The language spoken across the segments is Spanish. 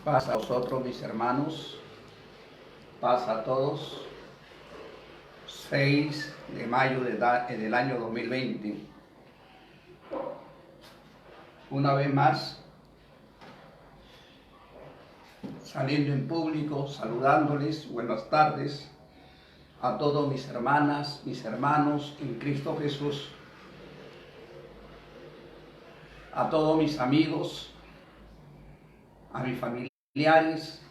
Paz a vosotros, mis hermanos, paz a todos. 6 de mayo del año 2020. Una vez más, saliendo en público, saludándoles, buenas tardes a todos mis hermanas, mis hermanos en Cristo Jesús, a todos mis amigos, a mis familiares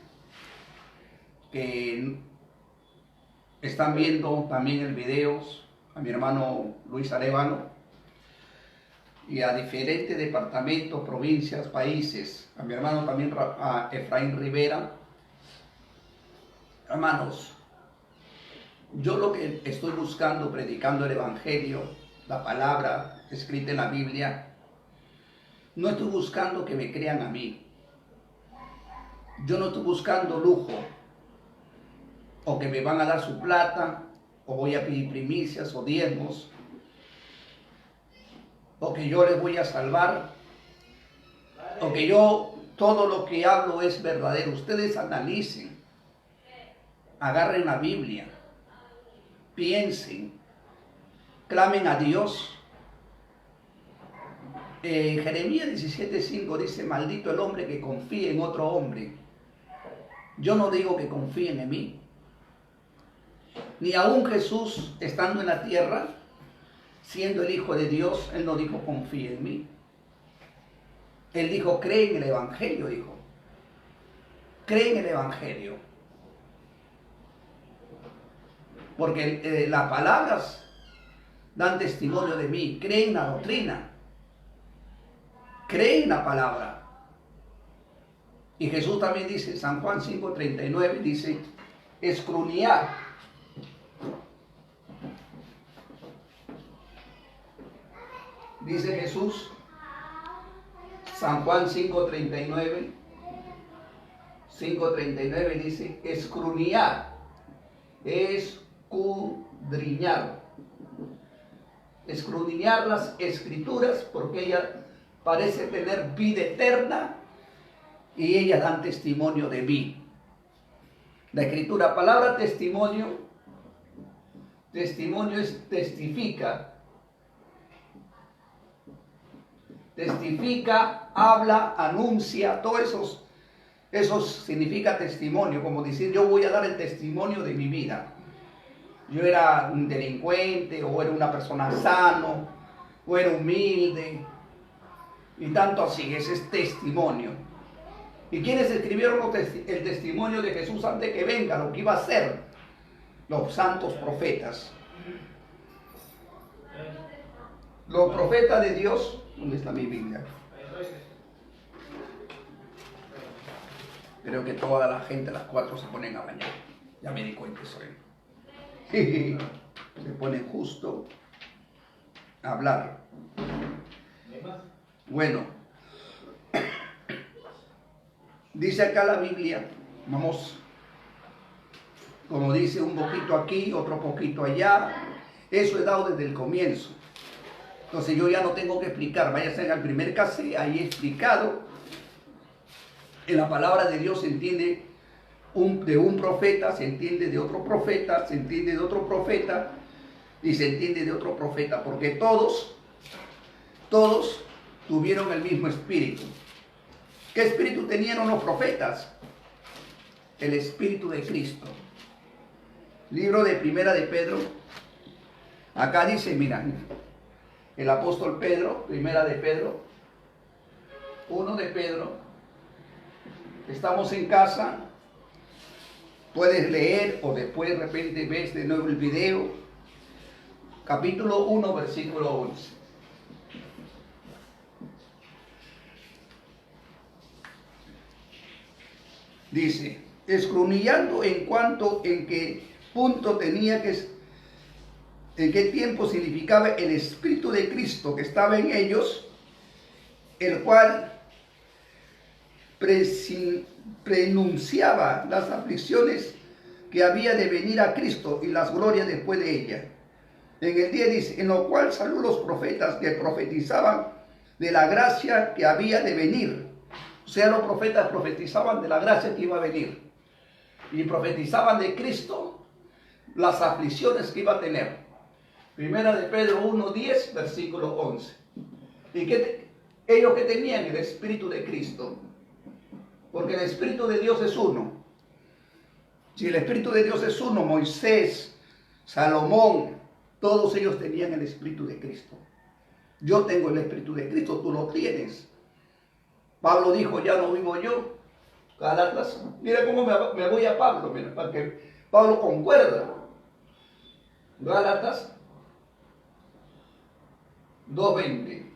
que están viendo también el video, a mi hermano Luis Arevalo y a diferentes departamentos, provincias, países, a mi hermano también a Efraín Rivera. Hermanos, yo lo que estoy buscando, predicando el Evangelio, la palabra escrita en la Biblia, no estoy buscando que me crean a mí. Yo no estoy buscando lujo, o que me van a dar su plata, o voy a pedir primicias o diezmos, o que yo les voy a salvar, o que yo todo lo que hablo es verdadero. Ustedes analicen, agarren la Biblia, piensen, clamen a Dios. Jeremías 17:5 dice: maldito el hombre que confíe en otro hombre. Yo no digo que confíen en mí. Ni aún Jesús, estando en la tierra, siendo el Hijo de Dios, Él no dijo confíe en mí. Él dijo cree en el Evangelio, dijo. Cree en el Evangelio. Porque las palabras dan testimonio de mí. Cree en la doctrina. Cree en la palabra. Y Jesús también dice, San Juan 5:39, dice, escrunear. Dice Jesús, San Juan 5:39 dice, escrunear, escudriñar. Escudriñar las escrituras porque ella parece tener vida eterna y ellas dan testimonio de mí. La escritura, palabra testimonio, testimonio es testifica. Testifica, habla, anuncia, todo eso significa testimonio, como decir yo voy a dar el testimonio de mi vida. Yo era un delincuente, o era una persona sano, o era humilde, y tanto así, ese es testimonio. ¿Y quiénes escribieron el testimonio de Jesús antes de que venga, lo que iba a ser? Los santos profetas. Los profetas de Dios. ¿Dónde está mi Biblia? Creo que toda la gente a las 4 se ponen a bañar. Ya me di cuenta eso. Se ponen justo a hablar. Bueno, dice acá la Biblia, vamos, como dice, un poquito aquí, otro poquito allá. Eso he dado desde el comienzo. Entonces yo ya no tengo que explicar, váyanse al primer cassette, ahí he explicado. En la palabra de Dios se entiende de un profeta, se entiende de otro profeta, se entiende de otro profeta y se entiende de otro profeta, porque todos tuvieron el mismo espíritu. ¿Qué espíritu tenían los profetas? El espíritu de Cristo. Libro de Primera de Pedro, acá dice, mira, el apóstol Pedro, Primera de Pedro, 1 de Pedro. Estamos en casa, puedes leer o después de repente ves de nuevo el video. Capítulo 1, versículo 11. Dice, escudriñando en qué punto tenía que, en qué tiempo significaba el Espíritu de Cristo que estaba en ellos, el cual prenunciaba las aflicciones que había de venir a Cristo y las glorias después de ella. En el día dice, en lo cual salió los profetas que profetizaban de la gracia que había de venir sea, los profetas profetizaban de la gracia que iba a venir. Y profetizaban de Cristo las aflicciones que iba a tener. Primera de Pedro 1:10, versículo 11. Y ellos que tenían el Espíritu de Cristo. Porque el Espíritu de Dios es uno. Si el Espíritu de Dios es uno, Moisés, Salomón, todos ellos tenían el Espíritu de Cristo. Yo tengo el Espíritu de Cristo, tú lo tienes. Pablo dijo, ya no vivo yo. Gálatas, mira cómo me voy a Pablo, mira, para que Pablo concuerda. Gálatas 2:20.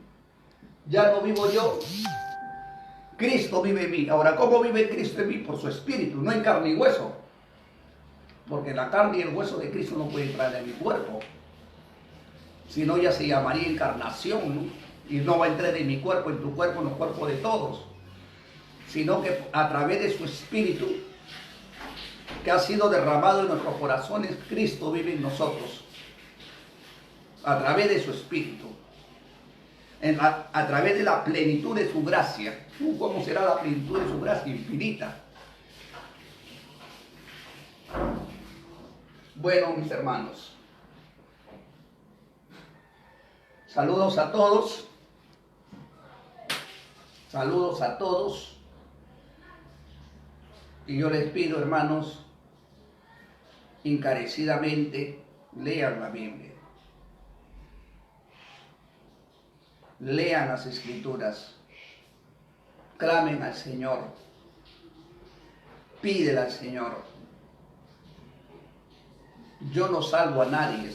Ya no vivo yo, Cristo vive en mí. Ahora, ¿cómo vive Cristo en mí? Por su Espíritu, no en carne y hueso. Porque la carne y el hueso de Cristo no pueden entrar en mi cuerpo. Si no, ya se llamaría encarnación, ¿no? Y no va a entrar en mi cuerpo, en tu cuerpo, en los cuerpos de todos. Sino que a través de su Espíritu, que ha sido derramado en nuestros corazones, Cristo vive en nosotros. A través de su Espíritu. A través de la plenitud de su gracia. ¿Cómo será la plenitud de su gracia? Infinita. Bueno, mis hermanos. Saludos a todos. Saludos a todos. Y yo les pido, hermanos, encarecidamente, lean la Biblia. Lean las Escrituras. Clamen al Señor. Pídele al Señor. Yo no salvo a nadie.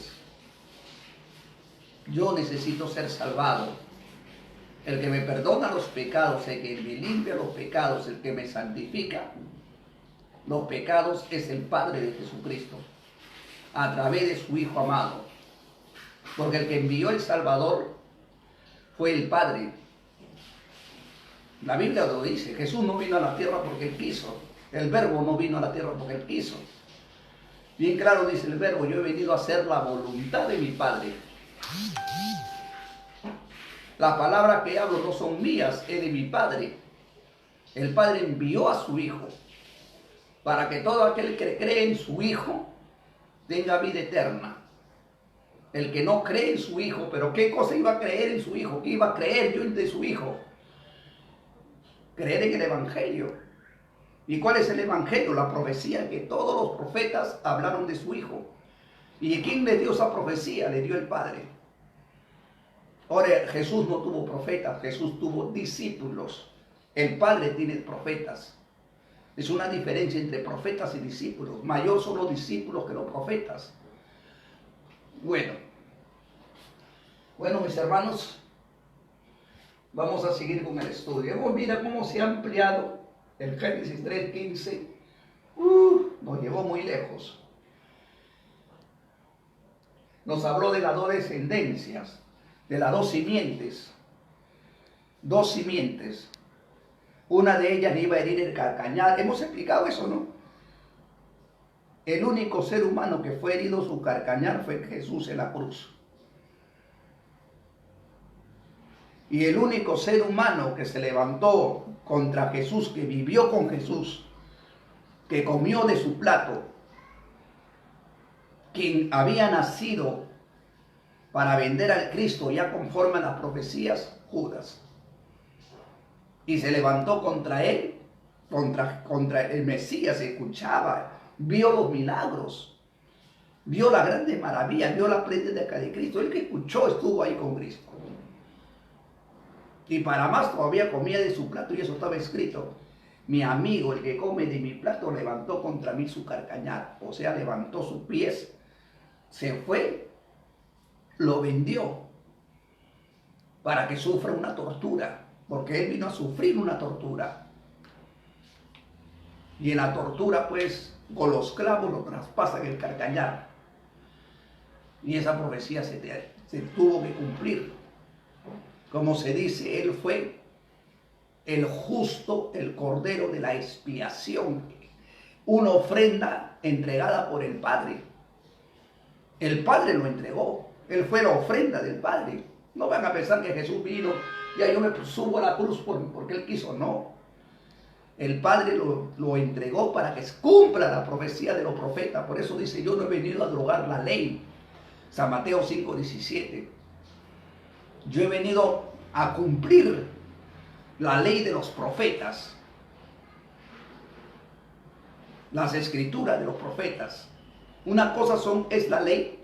Yo necesito ser salvado. El que me perdona los pecados, el que me limpia los pecados, el que me santifica los pecados es el Padre de Jesucristo, a través de su Hijo amado. Porque el que envió el Salvador fue el Padre. La Biblia lo dice, Jesús no vino a la tierra porque Él quiso. El Verbo no vino a la tierra porque Él quiso. Bien claro dice el Verbo, yo he venido a hacer la voluntad de mi Padre. Las palabras que hablo no son mías, es de mi Padre. El Padre envió a su Hijo para que todo aquel que cree en su Hijo tenga vida eterna. El que no cree en su Hijo, pero ¿qué cosa iba a creer en su Hijo? ¿Qué iba a creer yo de su Hijo? Creer en el Evangelio. ¿Y cuál es el Evangelio? La profecía que todos los profetas hablaron de su Hijo. ¿Y quién le dio esa profecía? Le dio el Padre. Ahora, Jesús no tuvo profetas, Jesús tuvo discípulos. El Padre tiene profetas. Es una diferencia entre profetas y discípulos. Mayor son los discípulos que los profetas. Bueno, mis hermanos, vamos a seguir con el estudio. Mira cómo se ha ampliado el Génesis 3:15. Nos llevó muy lejos. Nos habló de las dos descendencias, de las dos simientes. Dos simientes. Una de ellas iba a herir el carcañar. Hemos explicado eso, ¿no? El único ser humano que fue herido su carcañar fue Jesús en la cruz. Y el único ser humano que se levantó contra Jesús, que vivió con Jesús, que comió de su plato, quien había nacido para vender al Cristo ya conforme a las profecías, Judas. Y se levantó contra él, contra el Mesías, se escuchaba, vio los milagros, vio la grande maravilla, vio la prédica de Cristo. El que escuchó estuvo ahí con Cristo. Y para más todavía comía de su plato, y eso estaba escrito: mi amigo, el que come de mi plato, levantó contra mí su carcañar. O sea, levantó sus pies, se fue, lo vendió para que sufra una tortura, porque él vino a sufrir una tortura. Y en la tortura, pues, con los clavos lo traspasan el carcañar. Y esa profecía se tuvo que cumplir. Como se dice, él fue el justo, el cordero de la expiación, una ofrenda entregada por el Padre. El Padre lo entregó, él fue la ofrenda del Padre. No van a pensar que Jesús vino, ya yo me subo a la cruz porque él quiso, no. El Padre lo entregó para que cumpla la profecía de los profetas. Por eso dice, yo no he venido a abrogar la ley. San Mateo 5:17. Yo he venido a cumplir la ley de los profetas. Las escrituras de los profetas. Una cosa es la ley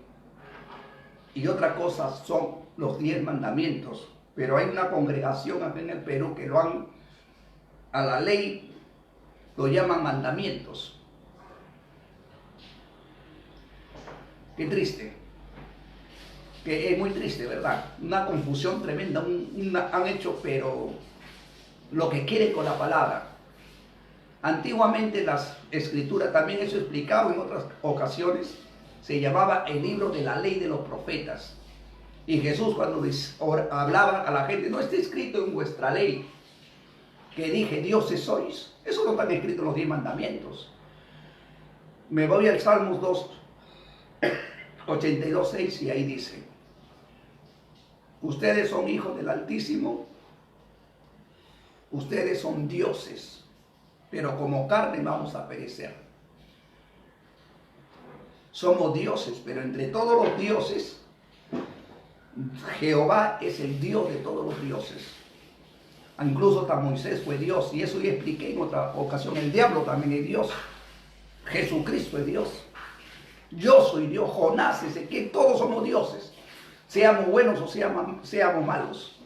y otra cosa son los 10 mandamientos. Pero hay una congregación aquí en el Perú que a la ley lo llaman mandamientos. Qué triste. Que es muy triste, ¿verdad? Una confusión tremenda. Han hecho, pero lo que quieren con la palabra. Antiguamente las escrituras, también eso explicado en otras ocasiones, se llamaba el libro de la ley de los profetas. Y Jesús cuando hablaba a la gente, no está escrito en vuestra ley que dije, dioses sois. Eso no está escrito en los 10 mandamientos. Me voy al Salmos 82:6 y ahí dice, ustedes son hijos del Altísimo, ustedes son dioses, pero como carne vamos a perecer. Somos dioses, pero entre todos los dioses, Jehová es el Dios de todos los dioses. Incluso hasta Moisés fue Dios, y eso ya expliqué en otra ocasión. El diablo también es Dios. Jesucristo es Dios. Yo soy Dios. Jonás, Ezequiel, todos somos dioses. Seamos buenos o seamos malos.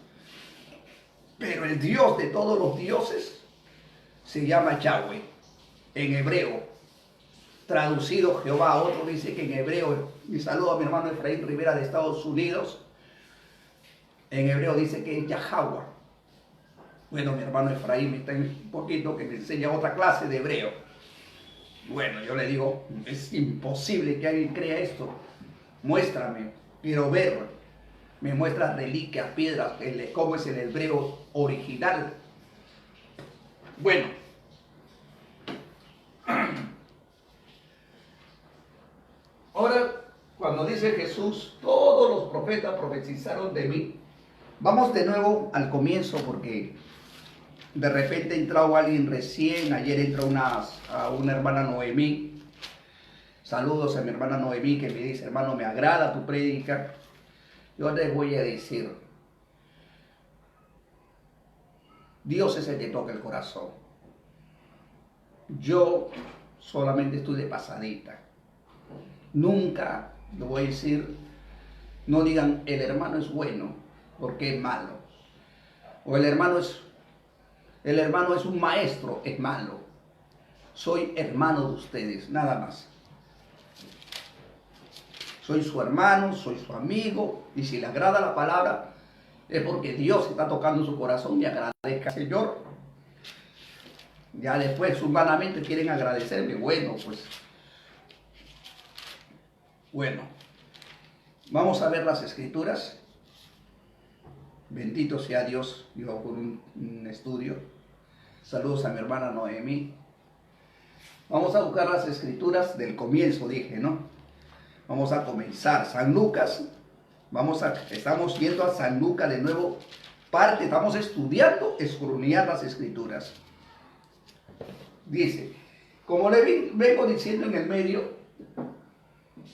Pero el Dios de todos los dioses se llama Yahweh, en hebreo. Traducido Jehová. Otro dice que en hebreo, y saludo a mi hermano Efraín Rivera de Estados Unidos, en hebreo dice que es Yahweh. Bueno, mi hermano Efraín está un poquito que me enseña otra clase de hebreo. Bueno, yo le digo, es imposible que alguien crea esto. Muéstrame, quiero ver. Me muestra reliquias, piedras, cómo es el hebreo original. Bueno. Ahora, cuando dice Jesús, todos los profetas profetizaron de mí. Vamos de nuevo al comienzo porque de repente entró alguien recién. Ayer entró una hermana Noemí. Saludos a mi hermana Noemí que me dice, hermano, me agrada tu prédica. Yo les voy a decir, Dios es el que toca el corazón. Yo solamente estoy de pasadita. Nunca, lo voy a decir, no digan el hermano es bueno porque es malo. O el hermano es un maestro, es malo. Soy hermano de ustedes, nada más. Soy su hermano, soy su amigo, y si le agrada la palabra, es porque Dios está tocando su corazón y agradezca al Señor. Ya después, humanamente, quieren agradecerme. Bueno, pues. Bueno, vamos a ver las escrituras. Bendito sea Dios, yo por un estudio. Saludos a mi hermana Noemí. Vamos a buscar las escrituras del comienzo, dije, ¿no? Vamos a comenzar. San Lucas. Estamos yendo a San Lucas de nuevo. Estamos estudiando, escudriñar las escrituras. Dice, como le vengo diciendo en el medio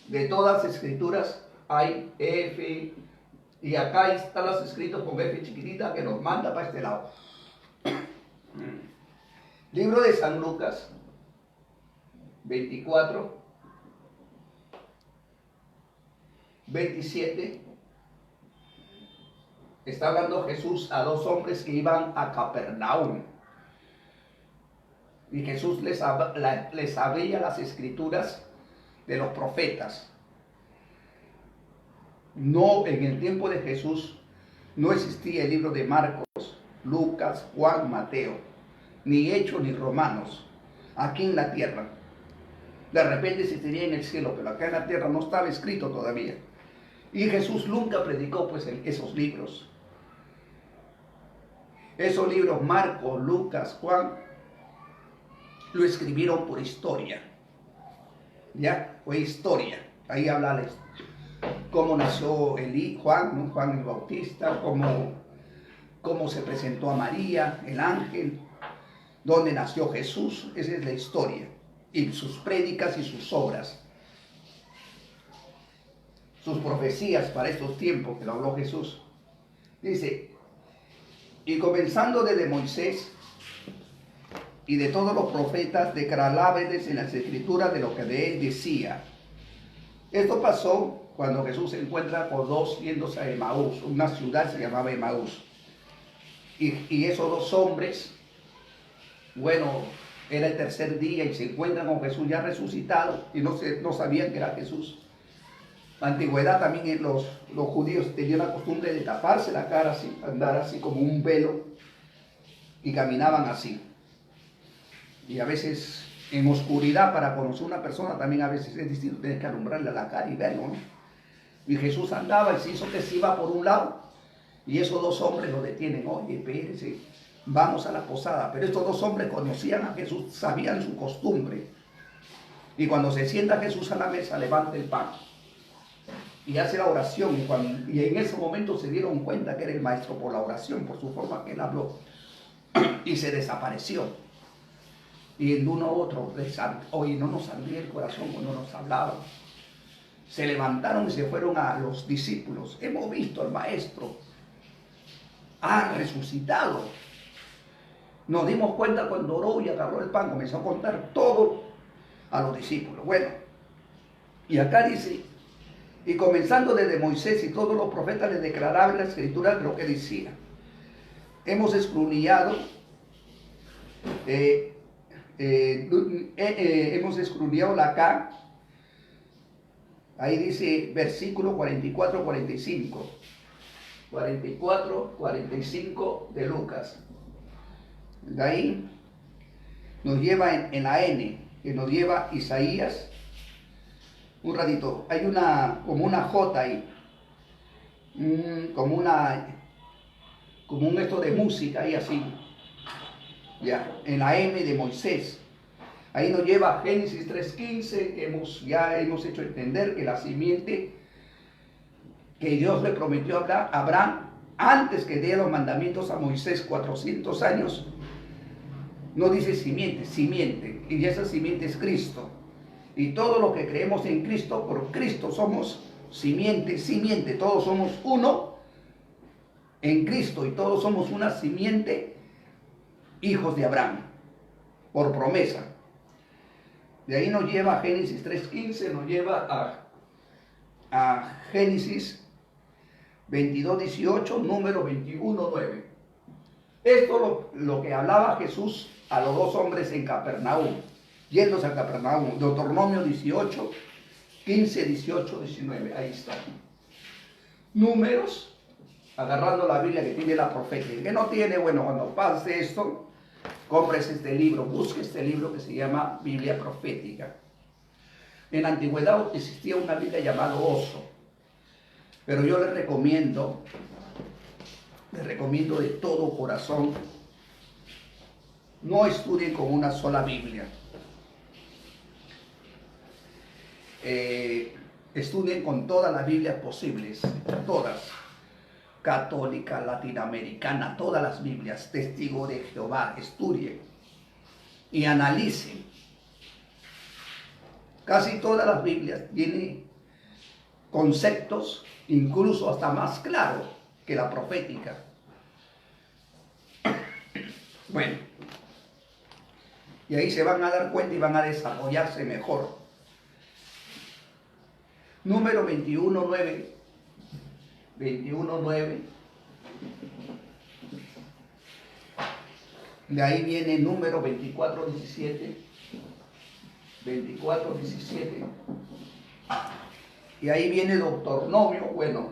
de todas las escrituras, hay F, y acá están las escritas con F chiquitita que nos manda para este lado. Libro de San Lucas, 24, 27. Está hablando Jesús a dos hombres que iban a Capernaum. Y Jesús les abría las escrituras de los profetas. No, en el tiempo de Jesús no existía el libro de Marcos, Lucas, Juan, Mateo, ni Hechos ni Romanos, aquí en la tierra. De repente existiría en el cielo, pero acá en la tierra no estaba escrito todavía. Y Jesús nunca predicó pues esos libros. Esos libros, Marcos, Lucas, Juan, lo escribieron por historia. ¿Ya? Fue historia. Ahí habla cómo nació Juan, ¿no? Juan el Bautista, cómo se presentó a María, el ángel. donde nació Jesús. Esa es la historia. Y sus prédicas y sus obras. Sus profecías para estos tiempos que lo habló Jesús. Dice, y comenzando desde Moisés y de todos los profetas, declarábales en las escrituras de lo que de él decía. Esto pasó cuando Jesús se encuentra con dos yéndose a Emaús, una ciudad se llamaba Emaús. Y esos dos hombres, bueno, era el tercer día y se encuentran con Jesús ya resucitado y no sabían que era Jesús. En la antigüedad también los judíos tenían la costumbre de taparse la cara así, andar así como un velo y caminaban así. Y a veces en oscuridad para conocer una persona también a veces es distinto, tienes que alumbrarle la cara y verlo, ¿no? Y Jesús andaba y se hizo que se iba por un lado y esos dos hombres lo detienen. Oye, espérese, vamos a la posada. Pero estos dos hombres conocían a Jesús, sabían su costumbre. Y cuando se sienta Jesús a la mesa, levanta el pan y hace la oración. Y en ese momento se dieron cuenta que era el maestro por la oración, por su forma que él habló. Y se desapareció. Y el uno u otro, oye, no nos ardía el corazón cuando nos hablaban. Se levantaron y se fueron a los discípulos. Hemos visto al maestro. Ha resucitado. Nos dimos cuenta cuando oró y agarró el pan, comenzó a contar todo a los discípulos. Bueno, y acá dice, y comenzando desde Moisés y todos los profetas les declaraban la escritura lo que decía. Hemos escudriñado, acá. Ahí dice versículo 44, 45. 44, 45 de Lucas. De ahí nos lleva en la N, que nos lleva Isaías. Un ratito, hay como una J ahí, como un esto de música ahí así, ya, en la M de Moisés. Ahí nos lleva a Génesis 3:15, que ya hemos hecho entender que la simiente que Dios le prometió a Abraham antes que dé los mandamientos a Moisés 400 años, no dice simiente, simiente, y esa simiente es Cristo. Y todos los que creemos en Cristo, por Cristo somos simiente, simiente, todos somos uno en Cristo y todos somos una simiente, hijos de Abraham, por promesa. De ahí nos lleva a Génesis 3:15, nos lleva a Génesis 22:18, número 21:9. Esto lo que hablaba Jesús a los dos hombres en Capernaum, yéndose a Capernaum. Deuteronomio 18, 15, 18, 19, ahí está. Números, agarrando la Biblia que tiene la profecía. El que no tiene, bueno, cuando pase esto, compres este libro, busque este libro que se llama Biblia Profética. En la antigüedad existía una Biblia llamada Oso, pero yo les recomiendo de todo corazón, no estudien con una sola Biblia. Estudien con todas las Biblias posibles, todas, católica, latinoamericana, todas las Biblias, Testigo de Jehová, estudien y analicen. Casi todas las Biblias tienen conceptos incluso hasta más claros que la profética. Bueno, y ahí se van a dar cuenta y van a desarrollarse mejor. Número 21:9. 21:9. De ahí viene número 24:17. 24:17. Y ahí viene Deuteronomio. Bueno,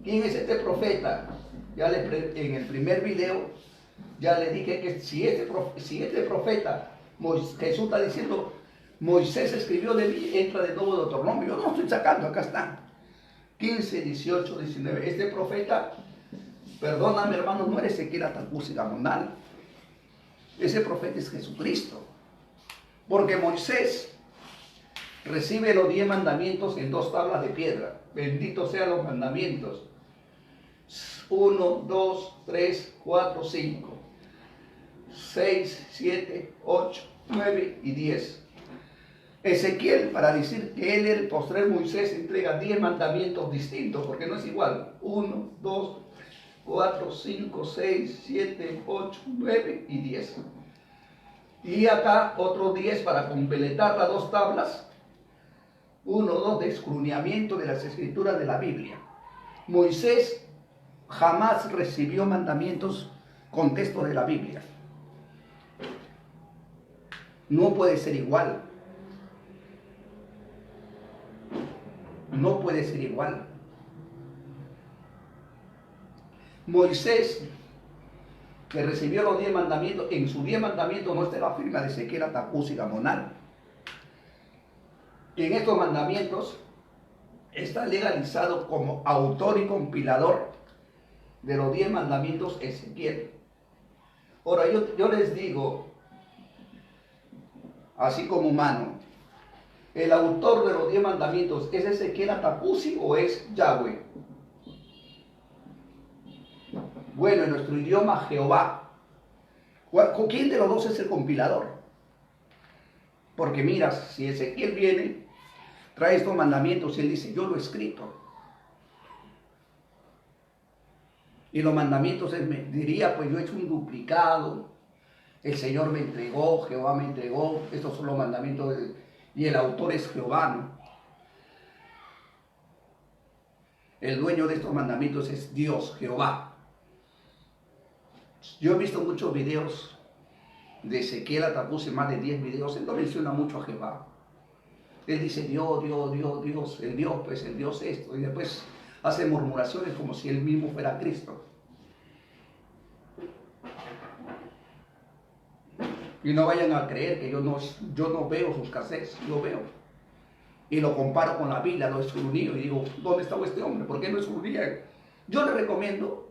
¿quién es este profeta? En el primer video ya le dije que si este profeta, Jesús está diciendo, Moisés escribió de mí, entra de nuevo Deuteronomio. Yo no estoy sacando, acá está. 15, 18, 19. Este profeta, perdóname hermano, no eres Ezequiel Atacusi Gamonal. Ese profeta es Jesucristo. Porque Moisés recibe los 10 mandamientos en 2 tablas de piedra. Benditos sean los mandamientos. 1, 2, 3, 4, 5. 6, 7, 8, 9 y 10. Ezequiel, para decir que él, el postrer Moisés, entrega 10 mandamientos distintos, porque no es igual. 1, 2, 4, 5, 6, 7, 8, 9 y 10. Y acá otros 10 para completar las 2 tablas. 1, 2 de escudriñamiento de las escrituras de la Biblia. Moisés jamás recibió mandamientos con texto de la Biblia. No puede ser igual. No puede ser igual. Moisés, que recibió los 10 mandamientos, en sus 10 mandamientos no está la firma de Ezequiel, Atacús y Gamonal. Y en estos mandamientos está legalizado como autor y compilador de los 10 mandamientos Ezequiel. Ahora yo les digo, así como humano, ¿el autor de los 10 mandamientos es Ezequiel Atapusi o es Yahweh? Bueno, en nuestro idioma, Jehová. ¿Quién de los dos es el compilador? Porque mira, si Ezequiel viene, trae estos mandamientos y él dice, yo lo he escrito. Y los mandamientos, él me diría, pues yo he hecho un duplicado, el Señor me entregó, Jehová me entregó, estos son los mandamientos, y el autor es Jehová, ¿no? El dueño de estos mandamientos es Dios, Jehová. Yo he visto muchos videos de Ezequiel Atacús, más de 10 videos, él no menciona mucho a Jehová. Él dice Dios, Dios, Dios, Dios, el Dios, pues el Dios esto, y después hace murmuraciones como si él mismo fuera Cristo. Y no vayan a creer que yo no veo sus cassettes, yo veo. Y lo comparo con la Biblia, lo escudriño y digo, ¿dónde estaba este hombre? ¿Por qué no escudriña? Yo le recomiendo,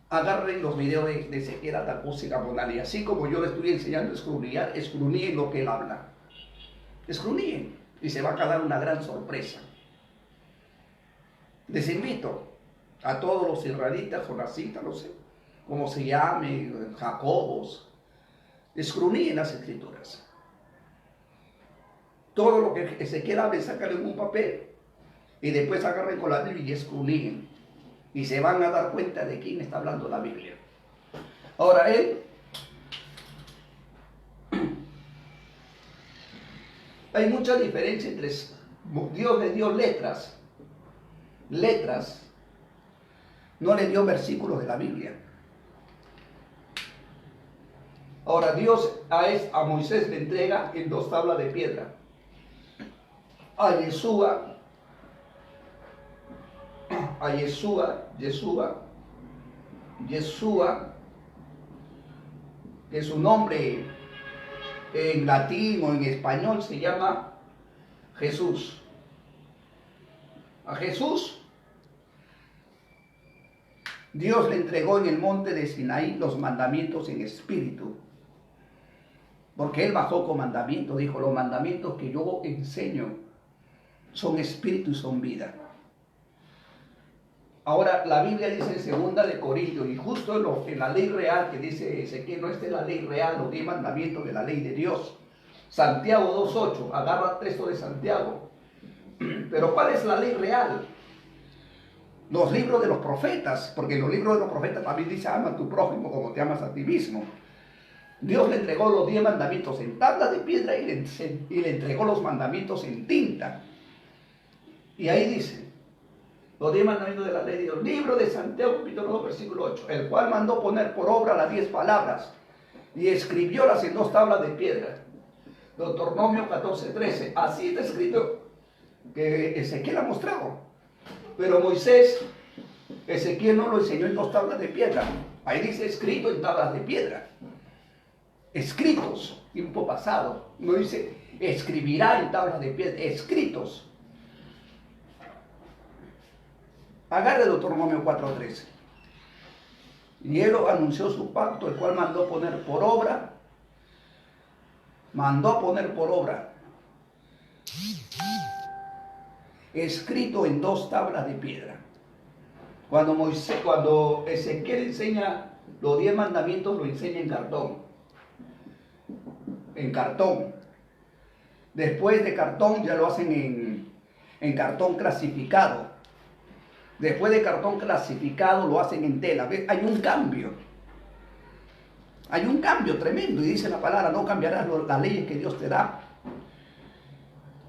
agarren los videos de Ezequiel Atacús y Gamonal, y así como yo le estoy enseñando a escudriñar, escudriñen lo que él habla. Escudriñen, y se va a quedar una gran sorpresa. Les invito a todos los israelitas, jonacitas, no sé cómo se llame, Jacobos, escudriñen las escrituras. Todo lo que Ezequiel hable, sácalo en un papel y después agarren con la Biblia y escudriñen. Y se van a dar cuenta de quién está hablando la Biblia. Ahora hay mucha diferencia entre Dios le dio letras, no le dio versículos de la Biblia. Ahora Dios a Moisés le entrega en 2 tablas de piedra. A Yeshua, que su nombre en latín o en español se llama Jesús. A Jesús Dios le entregó en el monte de Sinaí los mandamientos en espíritu. Porque él bajó con mandamientos, dijo, los mandamientos que yo enseño son espíritu y son vida. Ahora, la Biblia dice en 2 de Corintios, y justo en la ley real que dice Ezequiel, no es la ley real, los 10 mandamientos de la ley de Dios. Santiago 2.8, agarra texto de Santiago. Pero ¿cuál es la ley real? Los libros de los profetas, porque en los libros de los profetas también dice, ama a tu prójimo como te amas a ti mismo. Dios le entregó los 10 mandamientos en tabla de piedra y le entregó los mandamientos en tinta. Y ahí dice, los 10 mandamientos de la ley de Dios, libro de Santiago, capítulo 2, versículo 8, el cual mandó poner por obra las 10 palabras y escribiólas en 2 tablas de piedra. Deuteronomio 14:13, así está escrito, que Ezequiel ha mostrado. Pero Ezequiel no lo enseñó en 2 tablas de piedra. Ahí dice escrito en tablas de piedra. Escritos, tiempo pasado. No dice escribirá en tablas de piedra, escritos. Agarre Deuteronomio 4:13. Y él anunció su pacto, el cual mandó poner por obra. Escrito en 2 tablas de piedra. Cuando Ezequiel enseña Los 10 mandamientos lo enseña en cartón. En cartón. Después de cartón ya lo hacen en cartón clasificado. Después de cartón clasificado lo hacen en tela. ¿Ves? Hay un cambio. Hay un cambio tremendo. Y dice la palabra, no cambiarás las leyes que Dios te da.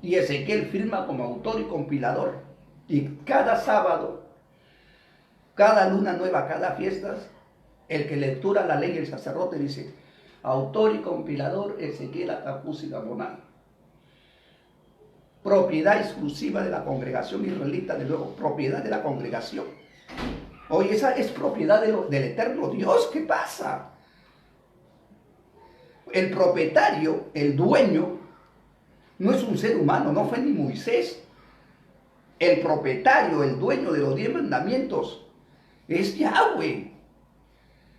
Y Ezequiel firma como autor y compilador. Y cada sábado, cada luna nueva, cada fiesta, el que lectura la ley, el sacerdote dice, autor y compilador Ezequiel Atapuz y Gabonal. Propiedad exclusiva de la congregación israelita, de luego, propiedad de la congregación. Oye, esa es propiedad del eterno Dios. ¿Qué pasa? El propietario, el dueño, no es un ser humano, no fue ni Moisés. El propietario, el dueño de los 10 mandamientos es Yahweh.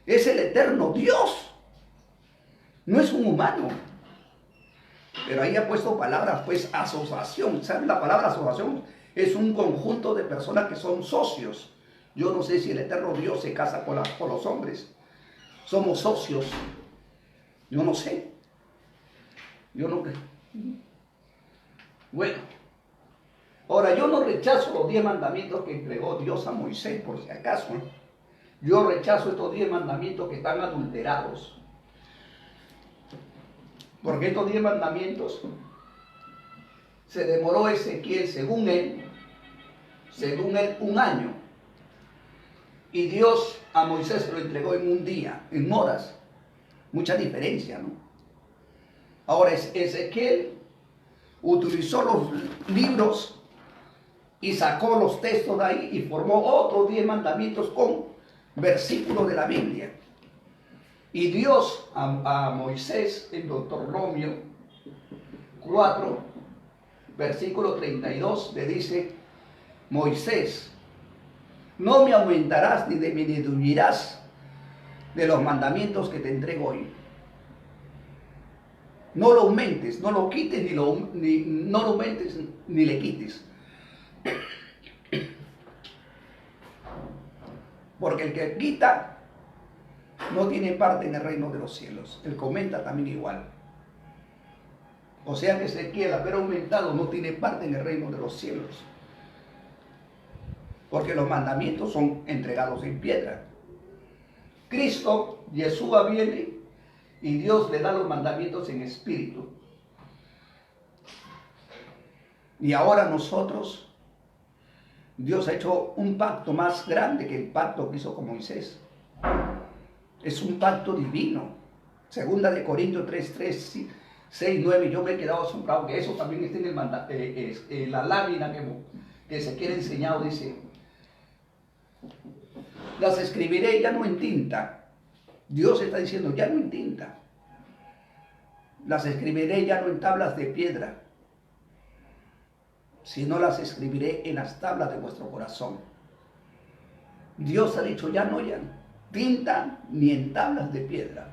Es el eterno Dios. No es un humano. Pero ahí ha puesto palabras, pues, asociación. ¿Saben? La palabra asociación es un conjunto de personas que son socios. Yo no sé si el eterno Dios se casa con los hombres. Somos socios. Yo no sé. Yo no creo. Bueno. Ahora, yo no rechazo los 10 mandamientos que entregó Dios a Moisés, por si acaso. Yo rechazo estos 10 mandamientos que están adulterados. Porque estos 10 mandamientos se demoró Ezequiel, según él, un año. Y Dios a Moisés lo entregó en un día, en horas. Mucha diferencia, ¿no? Ahora, Ezequiel utilizó los libros y sacó los textos de ahí y formó otros 10 mandamientos con versículos de la Biblia. Y Dios a Moisés en Deuteronomio 4, versículo 32, le dice, Moisés, no me aumentarás ni disminuirás de los mandamientos que te entrego hoy. No lo aumentes, no lo quites, no lo aumentes ni le quites. Porque el que quita no tiene parte en el reino de los cielos. Él comenta también igual. O sea que Ezequiel, haber aumentado, no tiene parte en el reino de los cielos. Porque los mandamientos son entregados en piedra. Cristo, Yeshua viene y Dios le da los mandamientos en espíritu. Y ahora nosotros, Dios ha hecho un pacto más grande que el pacto que hizo con Moisés. Es un pacto divino. Segunda de Corintios 3, 6, 9. Yo me he quedado asombrado que eso también está en la lámina que se quiere enseñar. Dice, las escribiré ya no en tinta. Dios está diciendo, ya no en tinta. Las escribiré ya no en tablas de piedra, sino las escribiré en las tablas de vuestro corazón. Dios ha dicho, ya no ya tinta ni en tablas de piedra,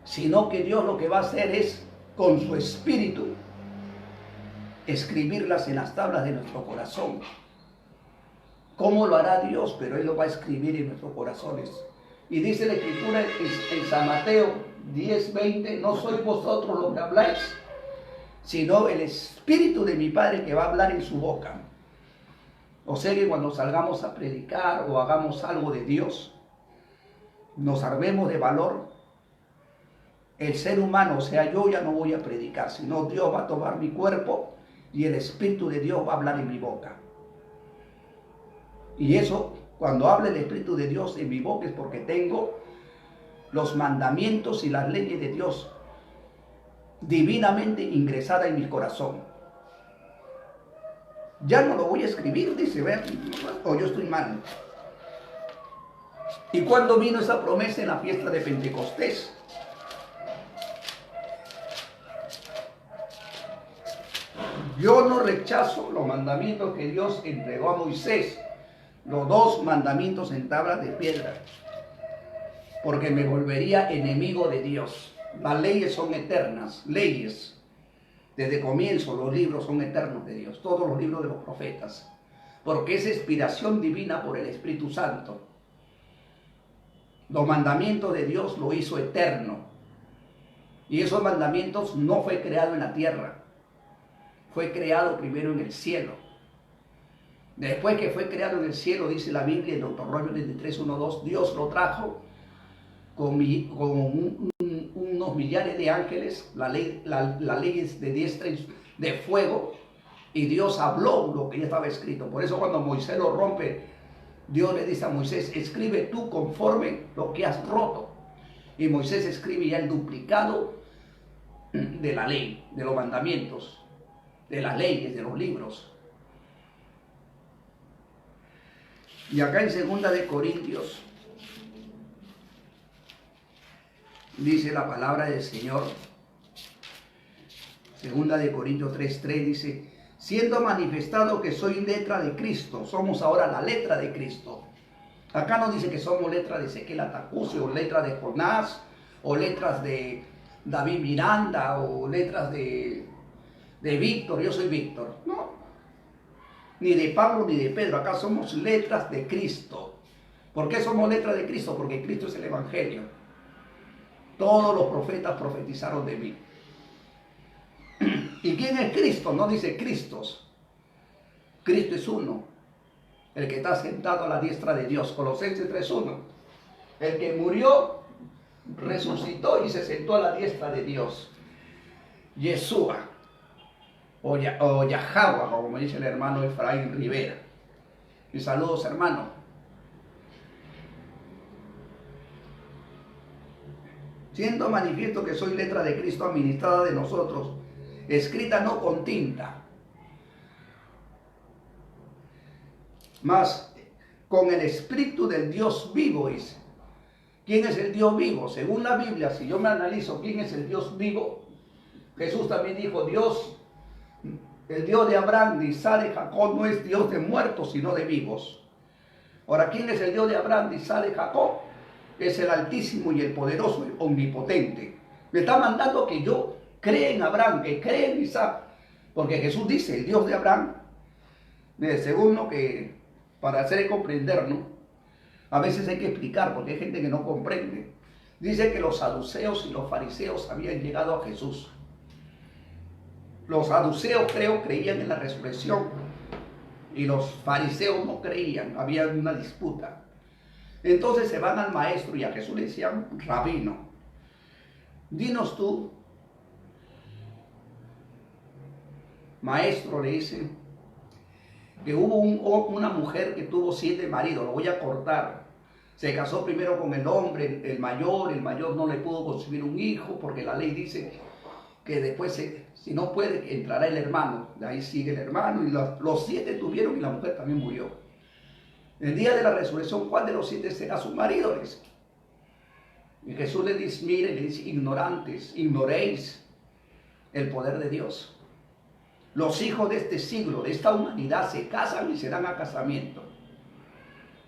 sino que Dios lo que va a hacer es, con su espíritu, escribirlas en las tablas de nuestro corazón. ¿Cómo lo hará Dios? Pero Él lo va a escribir en nuestros corazones. Y dice la Escritura en San Mateo 10:20, no sois vosotros los que habláis, sino el Espíritu de mi Padre que va a hablar en su boca. O sea que cuando salgamos a predicar o hagamos algo de Dios, nos armemos de valor. El ser humano, o sea, yo ya no voy a predicar, sino Dios va a tomar mi cuerpo y el Espíritu de Dios va a hablar en mi boca. Y eso, cuando hable el Espíritu de Dios en mi boca, es porque tengo los mandamientos y las leyes de Dios divinamente ingresada en mi corazón. Ya no lo voy a escribir, dice, ver, o yo estoy mal. ¿Y cuándo vino esa promesa? En la fiesta de Pentecostés. Yo no rechazo los mandamientos que Dios entregó a Moisés, los 2 mandamientos en tablas de piedra, porque me volvería enemigo de Dios. Las leyes son eternas, leyes. Desde comienzo los libros son eternos de Dios, todos los libros de los profetas, porque es inspiración divina por el Espíritu Santo. Los mandamientos de Dios lo hizo eterno. Y esos mandamientos no fue creado en la tierra. Fue creado primero en el cielo. Después que fue creado en el cielo, dice la Biblia en Deuteronomio 23, 1, 2, Dios lo trajo con unos millares de ángeles, la ley es de diestra de fuego, y Dios habló lo que ya estaba escrito. Por eso cuando Moisés lo rompe, Dios le dice a Moisés, escribe tú conforme lo que has roto. Y Moisés escribe ya el duplicado de la ley, de los mandamientos, de las leyes, de los libros. Y acá en 2 de Corintios dice la palabra del Señor, 2 de Corintios 3:3 dice, siendo manifestado que soy letra de Cristo, somos ahora la letra de Cristo. Acá no dice que somos letra de Ezequiel Atacuce, o letra de Jonás, o letras de David Miranda, o letras de Víctor, yo soy Víctor. No, ni de Pablo ni de Pedro, acá somos letras de Cristo. ¿Por qué somos letras de Cristo? Porque Cristo es el Evangelio. Todos los profetas profetizaron de mí. ¿Y quién es Cristo? No dice Cristos. Cristo es uno, el que está sentado a la diestra de Dios. Colosenses 3:1. El que murió, resucitó y se sentó a la diestra de Dios. Yeshua, o Yahweh, como dice el hermano Efraín Rivera. Mis saludos, hermano. Siendo manifiesto que soy letra de Cristo administrada de nosotros, escrita no con tinta, mas con el Espíritu del Dios vivo. Dice. ¿Quién es el Dios vivo? Según la Biblia, si yo me analizo quién es el Dios vivo, Jesús también dijo, Dios, el Dios de Abraham, de Isaac, de Jacob, no es Dios de muertos, sino de vivos. Ahora, ¿quién es el Dios de Abraham, de Isaac, de Jacob? Es el Altísimo y el Poderoso, el Omnipotente. Me está mandando que yo cree en Abraham, que cree en Isaac, porque Jesús dice, el Dios de Abraham, según lo que, para hacer comprender, ¿no? A veces hay que explicar, porque hay gente que no comprende. Dice que los saduceos y los fariseos habían llegado a Jesús. Los saduceos, creían en la resurrección, y los fariseos no creían, había una disputa. Entonces se van al maestro y a Jesús le decían, rabino, dinos tú, maestro, le dicen, que hubo una mujer que tuvo 7 maridos, lo voy a cortar. Se casó primero con el hombre, el mayor no le pudo concebir un hijo, porque la ley dice que después, si no puede, entrará el hermano. De ahí sigue el hermano, y los 7 tuvieron y la mujer también murió. El día de la resurrección, ¿cuál de los 7 será su marido? Y Jesús le dice, mire, le dice, ignorantes, ignoréis el poder de Dios. Los hijos de este siglo, de esta humanidad, se casan y se dan a casamiento.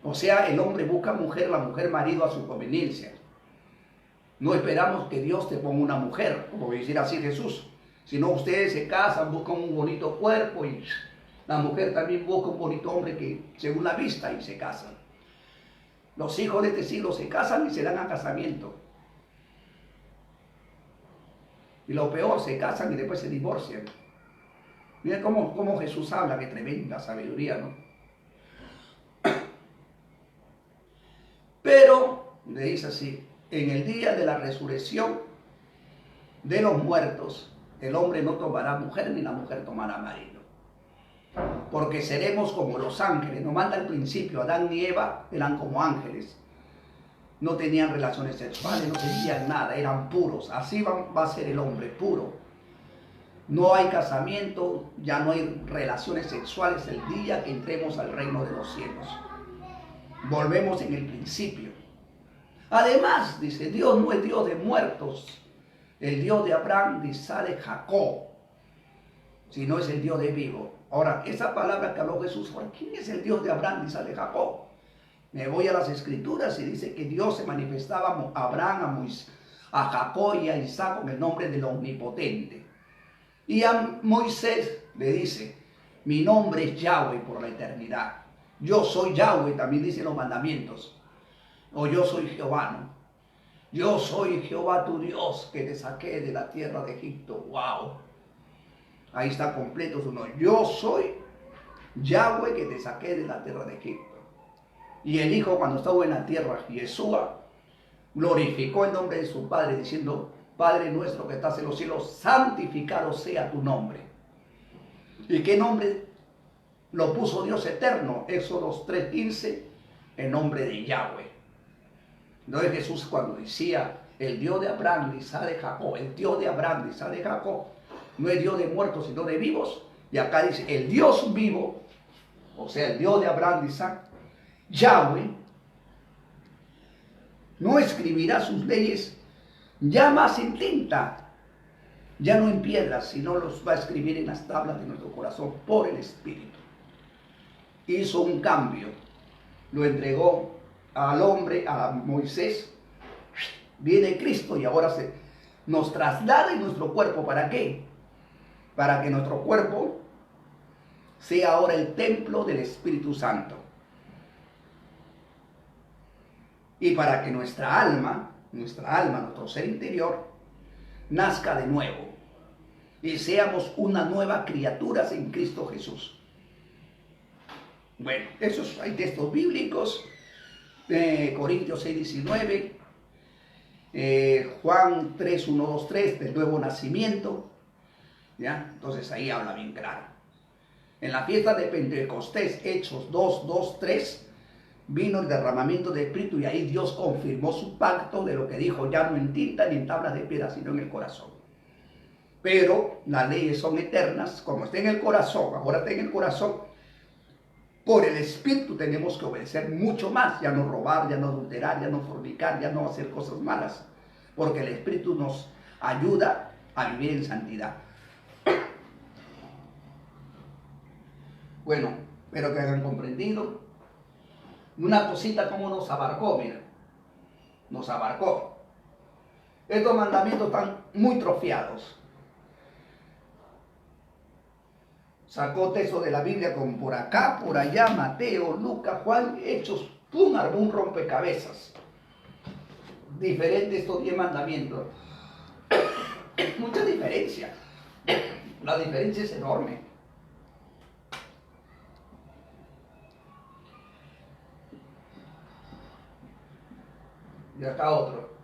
O sea, el hombre busca mujer, la mujer marido a su conveniencia. No esperamos que Dios te ponga una mujer, como decir así Jesús. Sino ustedes se casan, buscan un bonito cuerpo y la mujer también busca un bonito hombre que según la vista y se casan. Los hijos de este siglo se casan y se dan a casamiento. Y lo peor, se casan y después se divorcian. Miren cómo Jesús habla, que tremenda sabiduría, ¿no? Pero, le dice así, en el día de la resurrección de los muertos, el hombre no tomará mujer ni la mujer tomará marido. Porque seremos como los ángeles. Nos manda al principio, Adán y Eva eran como ángeles. No tenían relaciones sexuales, no tenían nada, eran puros. Así va a ser el hombre, puro. No hay casamiento, ya no hay relaciones sexuales el día que entremos al reino de los cielos. Volvemos en el principio. Además, dice, Dios no es Dios de muertos, el Dios de Abraham, de Isaac, de Jacob, sino es el Dios de vivo. Ahora, esa palabra que habló Jesús, ¿quién es el Dios de Abraham, de Isaac, de Jacob? Me voy a las Escrituras y dice que Dios se manifestaba a Abraham, a Moisés, a Jacob y a Isaac con el nombre del Omnipotente. Y a Moisés le dice, mi nombre es Yahweh por la eternidad. Yo soy Yahweh, también dicen los mandamientos. O yo soy Jehová, ¿no? Yo soy Jehová tu Dios que te saqué de la tierra de Egipto. ¡Wow! Ahí está completo su nombre. Yo soy Yahweh que te saqué de la tierra de Egipto. Y el Hijo, cuando estaba en la tierra, Yeshua, glorificó el nombre de su Padre diciendo: Padre nuestro que estás en los cielos, santificado sea tu nombre. ¿Y qué nombre lo puso Dios eterno? Éxodo 3:15, el nombre de Yahweh. Entonces Jesús, cuando decía el Dios de Abraham, de Isaac, de Jacob, el Dios de Abraham, de Isaac, de Jacob, no es Dios de muertos sino de vivos. Y acá dice el Dios vivo, o sea, el Dios de Abraham, de Isaac, Yahweh, no escribirá sus leyes ya más en tinta, ya no en piedras, sino los va a escribir en las tablas de nuestro corazón por el Espíritu. Hizo un cambio, lo entregó al hombre, a Moisés. Viene Cristo y ahora nos traslada en nuestro cuerpo. ¿Para qué? Para que nuestro cuerpo sea ahora el templo del Espíritu Santo. Y para que nuestra alma, nuestro ser interior, nazca de nuevo. Y seamos una nueva criatura en Cristo Jesús. Bueno, hay textos bíblicos. Corintios 6:19. Juan 3:1-2-3, del nuevo nacimiento. ¿Ya? Entonces ahí habla bien claro. En la fiesta de Pentecostés, Hechos 2:2-3, vino el derramamiento del Espíritu y ahí Dios confirmó su pacto de lo que dijo, ya no en tinta ni en tablas de piedra, sino en el corazón. Pero las leyes son eternas, como está en el corazón, ahora está en el corazón. Por el Espíritu tenemos que obedecer mucho más, ya no robar, ya no adulterar, ya no fornicar, ya no hacer cosas malas, porque el Espíritu nos ayuda a vivir en santidad. Bueno, espero que hayan comprendido. Una cosita como nos abarcó, mira, nos abarcó. Estos mandamientos están muy trofiados. Sacó texto de la Biblia como por acá, por allá, Mateo, Lucas, Juan, Hechos, pum, armó un rompecabezas. Diferentes estos 10 mandamientos. Mucha diferencia. La diferencia es enorme. Y acá otro.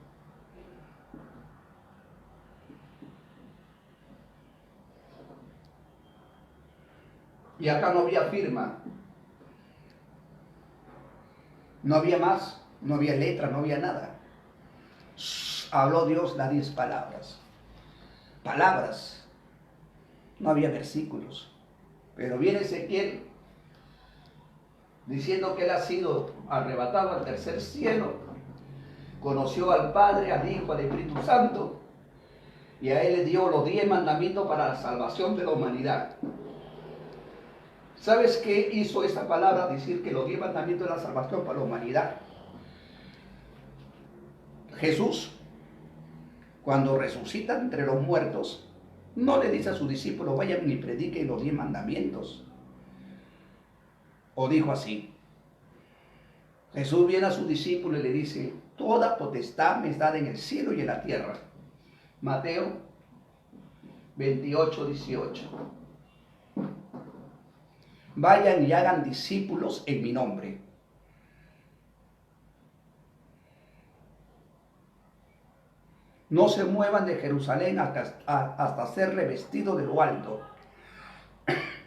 Y acá no había firma. No había más, no había letra, no había nada. Habló Dios las 10 palabras. Palabras. No había versículos. Pero viene Ezequiel diciendo que él ha sido arrebatado al tercer cielo. Conoció al Padre, al Hijo, al Espíritu Santo. Y a él le dio los 10 mandamientos para la salvación de la humanidad. ¿Sabes qué hizo esta palabra? Decir que los 10 mandamientos de la salvación para la humanidad. Jesús, cuando resucita entre los muertos, no le dice a sus discípulos, vayan y prediquen los 10 mandamientos. O dijo así. Jesús viene a sus discípulos y le dice, toda potestad me es dada en el cielo y en la tierra. Mateo 28:18. Vayan y hagan discípulos en mi nombre. No se muevan de Jerusalén hasta ser revestidos de lo alto.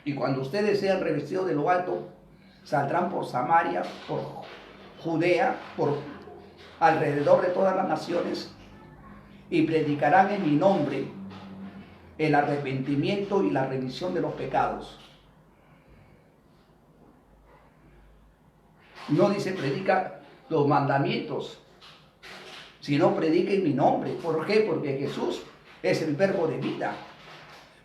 Y cuando ustedes sean revestidos de lo alto, saldrán por Samaria, por Judea, por alrededor de todas las naciones, y predicarán en mi nombre el arrepentimiento y la remisión de los pecados. No dice predica los mandamientos, sino predica en mi nombre. ¿Por qué? Porque Jesús es el verbo de vida.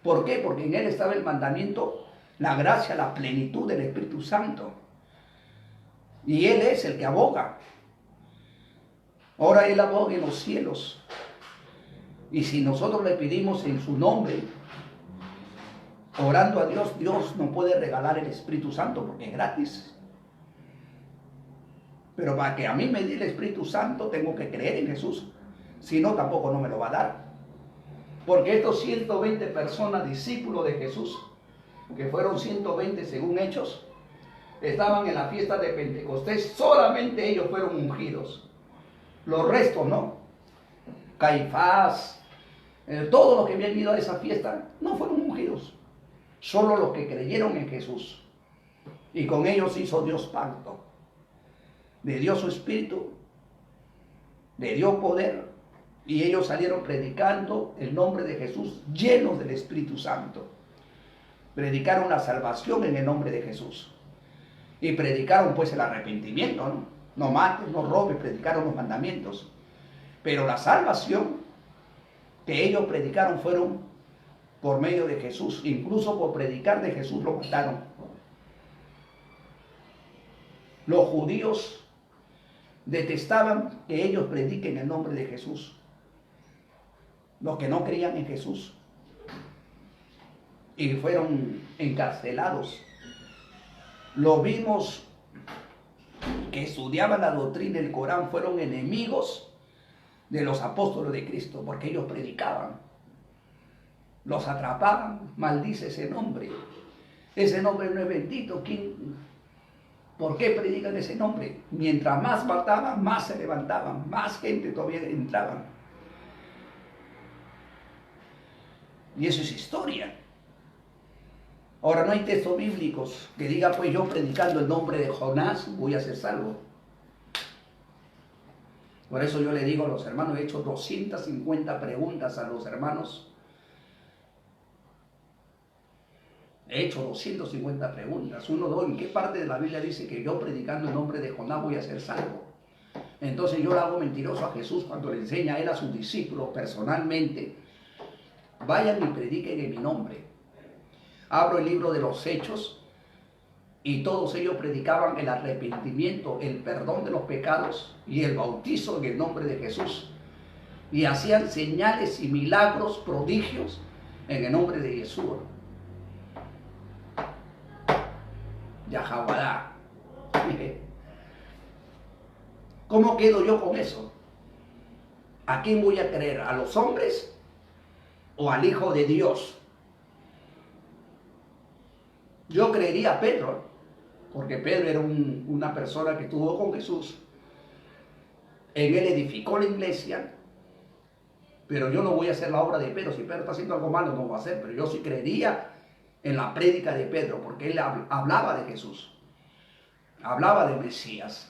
¿Por qué? Porque en él estaba el mandamiento, la gracia, la plenitud del Espíritu Santo. Y él es el que aboga. Ahora él aboga en los cielos. Y si nosotros le pedimos en su nombre, orando a Dios, Dios nos puede regalar el Espíritu Santo porque es gratis. Pero para que a mí me dé el Espíritu Santo, tengo que creer en Jesús. Si no, tampoco no me lo va a dar. Porque estos 120 personas, discípulos de Jesús, que fueron 120 según Hechos, estaban en la fiesta de Pentecostés, solamente ellos fueron ungidos. Los restos no. Caifás, todos los que habían ido a esa fiesta, no fueron ungidos. Solo los que creyeron en Jesús. Y con ellos hizo Dios pacto. Le dio su espíritu, le dio poder, y ellos salieron predicando el nombre de Jesús, llenos del Espíritu Santo. Predicaron la salvación en el nombre de Jesús. Y predicaron pues el arrepentimiento, ¿no? No mates, no robes, predicaron los mandamientos. Pero la salvación que ellos predicaron fueron por medio de Jesús. Incluso por predicar de Jesús lo mataron. Los judíos detestaban que ellos prediquen el nombre de Jesús. Los que no creían en Jesús. Y fueron encarcelados. Los vimos que estudiaban la doctrina del Corán, fueron enemigos de los apóstoles de Cristo, porque ellos predicaban. Los atrapaban, maldice ese nombre. Ese nombre no es bendito. ¿Por qué predican ese nombre? Mientras más mataban, más se levantaban, más gente todavía entraban. Y eso es historia. Ahora no hay textos bíblicos que digan, pues yo predicando el nombre de Jonás voy a ser salvo. Por eso yo le digo a los hermanos, he hecho 250 preguntas a los hermanos. He hecho 250 preguntas. Uno, dos, ¿en qué parte de la Biblia dice que yo predicando el nombre de Jonás voy a ser salvo? Entonces yo le hago mentiroso a Jesús cuando le enseña a él a sus discípulos personalmente. Vayan y prediquen en mi nombre. Abro el libro de los Hechos y todos ellos predicaban el arrepentimiento, el perdón de los pecados y el bautizo en el nombre de Jesús. Y hacían señales y milagros, prodigios en el nombre de Yeshua. Yahawadá. ¿Cómo quedo yo con eso? ¿A quién voy a creer? ¿A los hombres o al Hijo de Dios? Yo creería a Pedro, porque Pedro era una persona que estuvo con Jesús. En él edificó la iglesia, pero yo no voy a hacer la obra de Pedro. Si Pedro está haciendo algo malo, no lo va a hacer, pero yo sí creería en la prédica de Pedro, porque él hablaba de Jesús, hablaba de Mesías.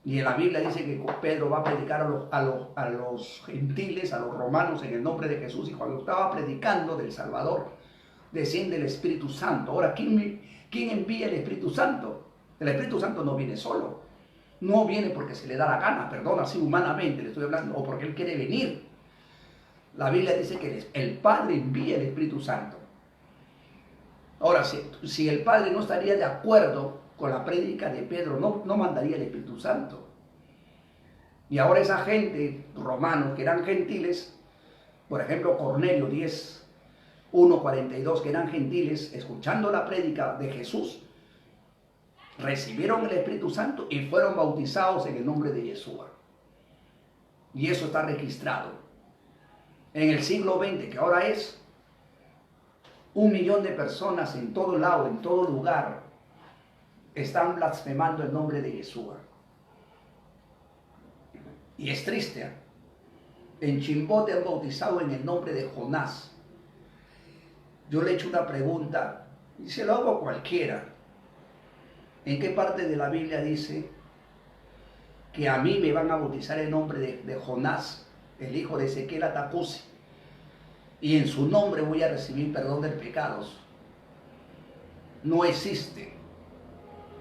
Y en la Biblia dice que Pedro va a predicar a los gentiles, a los romanos, en el nombre de Jesús. Y cuando estaba predicando del Salvador, desciende el Espíritu Santo. Ahora, ¿quién envía el Espíritu Santo? El Espíritu Santo no viene solo. No viene porque se le da la gana, perdón, así humanamente le estoy hablando, o porque Él quiere venir. La Biblia dice que el Padre envía el Espíritu Santo. Ahora, si el Padre no estaría de acuerdo con la prédica de Pedro, no mandaría el Espíritu Santo. Y ahora esa gente, romanos, que eran gentiles, por ejemplo Cornelio 10:1-42, que eran gentiles, escuchando la prédica de Jesús, recibieron el Espíritu Santo y fueron bautizados en el nombre de Yeshua. Y eso está registrado. En el siglo XX, que ahora es 1 millón de personas en todo lado, en todo lugar, están blasfemando el nombre de Yeshua. Y es triste. En Chimbote han bautizado en el nombre de Jonás. Yo le he hecho una pregunta y se lo hago a cualquiera. ¿En qué parte de la Biblia dice que a mí me van a bautizar en nombre de Jonás, el hijo de Ezequiel Atacusi, y en su nombre voy a recibir perdón de pecados? No existe.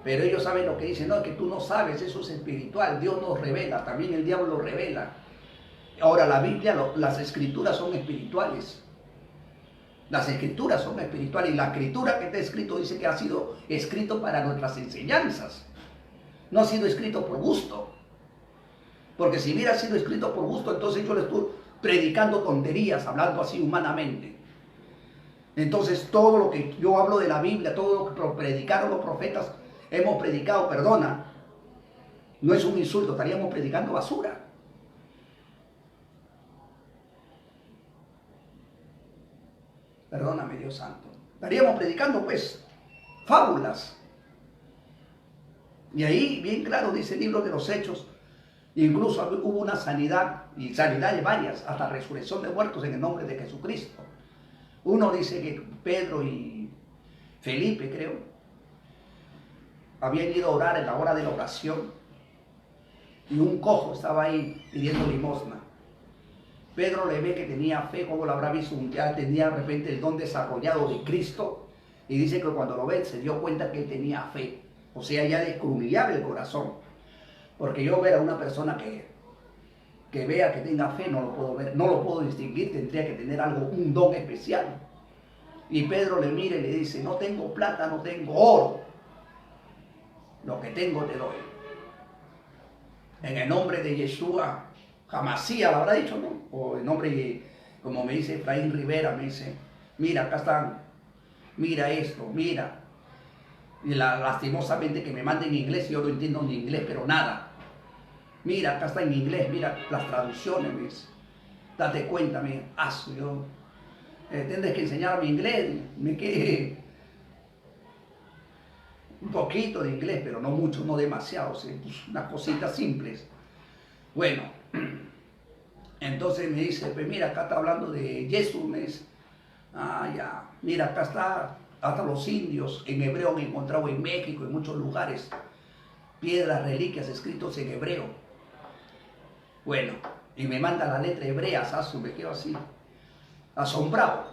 Pero ellos saben lo que dicen. No, es que tú no sabes, eso es espiritual. Dios nos revela, también el diablo lo revela. Ahora la Biblia, las escrituras son espirituales. Las escrituras son espirituales y la escritura que está escrito dice que ha sido escrito para nuestras enseñanzas. No ha sido escrito por gusto. Porque si hubiera sido escrito por gusto, entonces yo le estoy predicando tonterías, hablando así humanamente. Entonces todo lo que yo hablo de la Biblia, todo lo que predicaron los profetas, hemos predicado, perdona, no es un insulto, estaríamos predicando basura. Perdóname, Dios santo. Estaríamos predicando, pues, fábulas. Y ahí, bien claro, dice el libro de los Hechos, incluso hubo una sanidad, y sanidades varias, hasta resurrección de muertos en el nombre de Jesucristo. Uno dice que Pedro y Felipe, creo, habían ido a orar en la hora de la oración, y un cojo estaba ahí pidiendo limosna. Pedro le ve que tenía fe, como lo habrá visto, ya tenía de repente el don desarrollado de Cristo, y dice que cuando lo ve se dio cuenta que él tenía fe, o sea, ya descrumillaba el corazón, porque yo ver a una persona que vea que tenga fe, no lo puedo ver, no lo puedo distinguir, tendría que tener algo, un don especial. Y Pedro le mira y le dice, no tengo plata, no tengo oro, lo que tengo te doy. En el nombre de Yeshua, Jamasía, lo habrá dicho, ¿no? O en nombre, como me dice Efraín Rivera, me dice, mira, acá están, mira esto, mira. Y lastimosamente que me manden en inglés, yo no entiendo ni inglés, pero nada. Mira, acá está en inglés, mira las traducciones, me dice. Date cuenta, mira, yo tienes que enseñarme inglés, me quedé un poquito de inglés, pero no mucho, no demasiado, ¿sí? Pues unas cositas simples. Bueno, entonces me dice, pues mira, acá está hablando de Jesús, me dice, ya, mira, acá está, hasta los indios en hebreo han encontrado en México, en muchos lugares, piedras, reliquias escritos en hebreo. Bueno, y me manda la letra hebrea, Sasu, me quedo así, asombrado.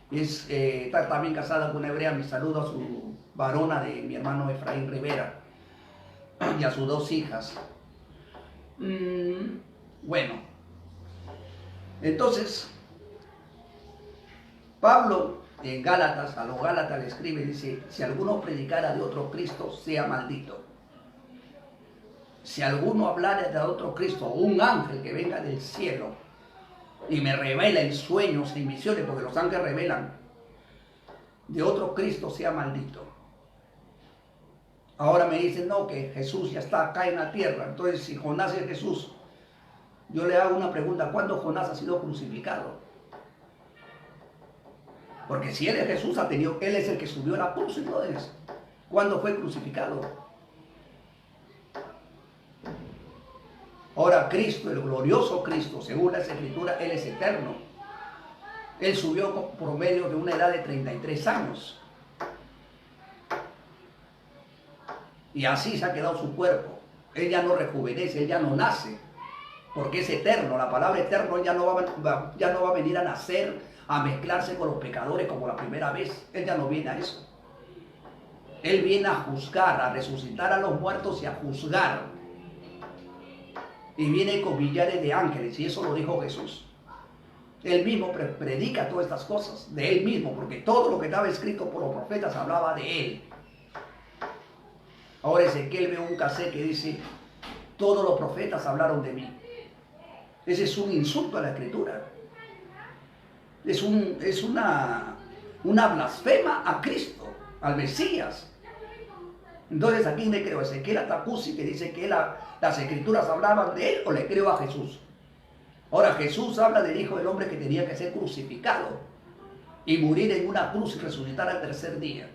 Está también casada con una hebrea, mi saludo a su varona de mi hermano Efraín Rivera y a sus dos hijas. Bueno, entonces, Pablo en Gálatas, a los Gálatas le escribe, dice, si alguno predicara de otro Cristo, sea maldito. Si alguno hablara de otro Cristo, un ángel que venga del cielo y me revela en sueños, en visiones, porque los ángeles revelan, de otro Cristo sea maldito. Ahora me dicen, no, que Jesús ya está acá en la tierra. Entonces, si Jonás es Jesús, yo le hago una pregunta, ¿cuándo Jonás ha sido crucificado? Porque si él es Jesús, él es el que subió a la cruz, entonces, ¿cuándo fue crucificado? Ahora Cristo, el glorioso Cristo, según las Escrituras, Él es eterno. Él subió por medio de una edad de 33 años. Y así se ha quedado su cuerpo. Él ya no rejuvenece, Él ya no nace. Porque es eterno. La palabra eterno ya no va a venir a nacer, a mezclarse con los pecadores como la primera vez. Él ya no viene a eso. Él viene a juzgar, a resucitar a los muertos y a juzgar. Y viene con millares de ángeles, y eso lo dijo Jesús. Él mismo predica todas estas cosas, de Él mismo, porque todo lo que estaba escrito por los profetas hablaba de Él. Ahora Ezequiel ve un cassette que dice, todos los profetas hablaron de mí. Ese es un insulto a la Escritura. Es una blasfema a Cristo, al Mesías. Entonces, ¿a quién le creo? ¿Ezequiel Atacusi, que dice que las Escrituras hablaban de él, o le creo a Jesús? Ahora, Jesús habla del Hijo del Hombre que tenía que ser crucificado y morir en una cruz y resucitar al tercer día.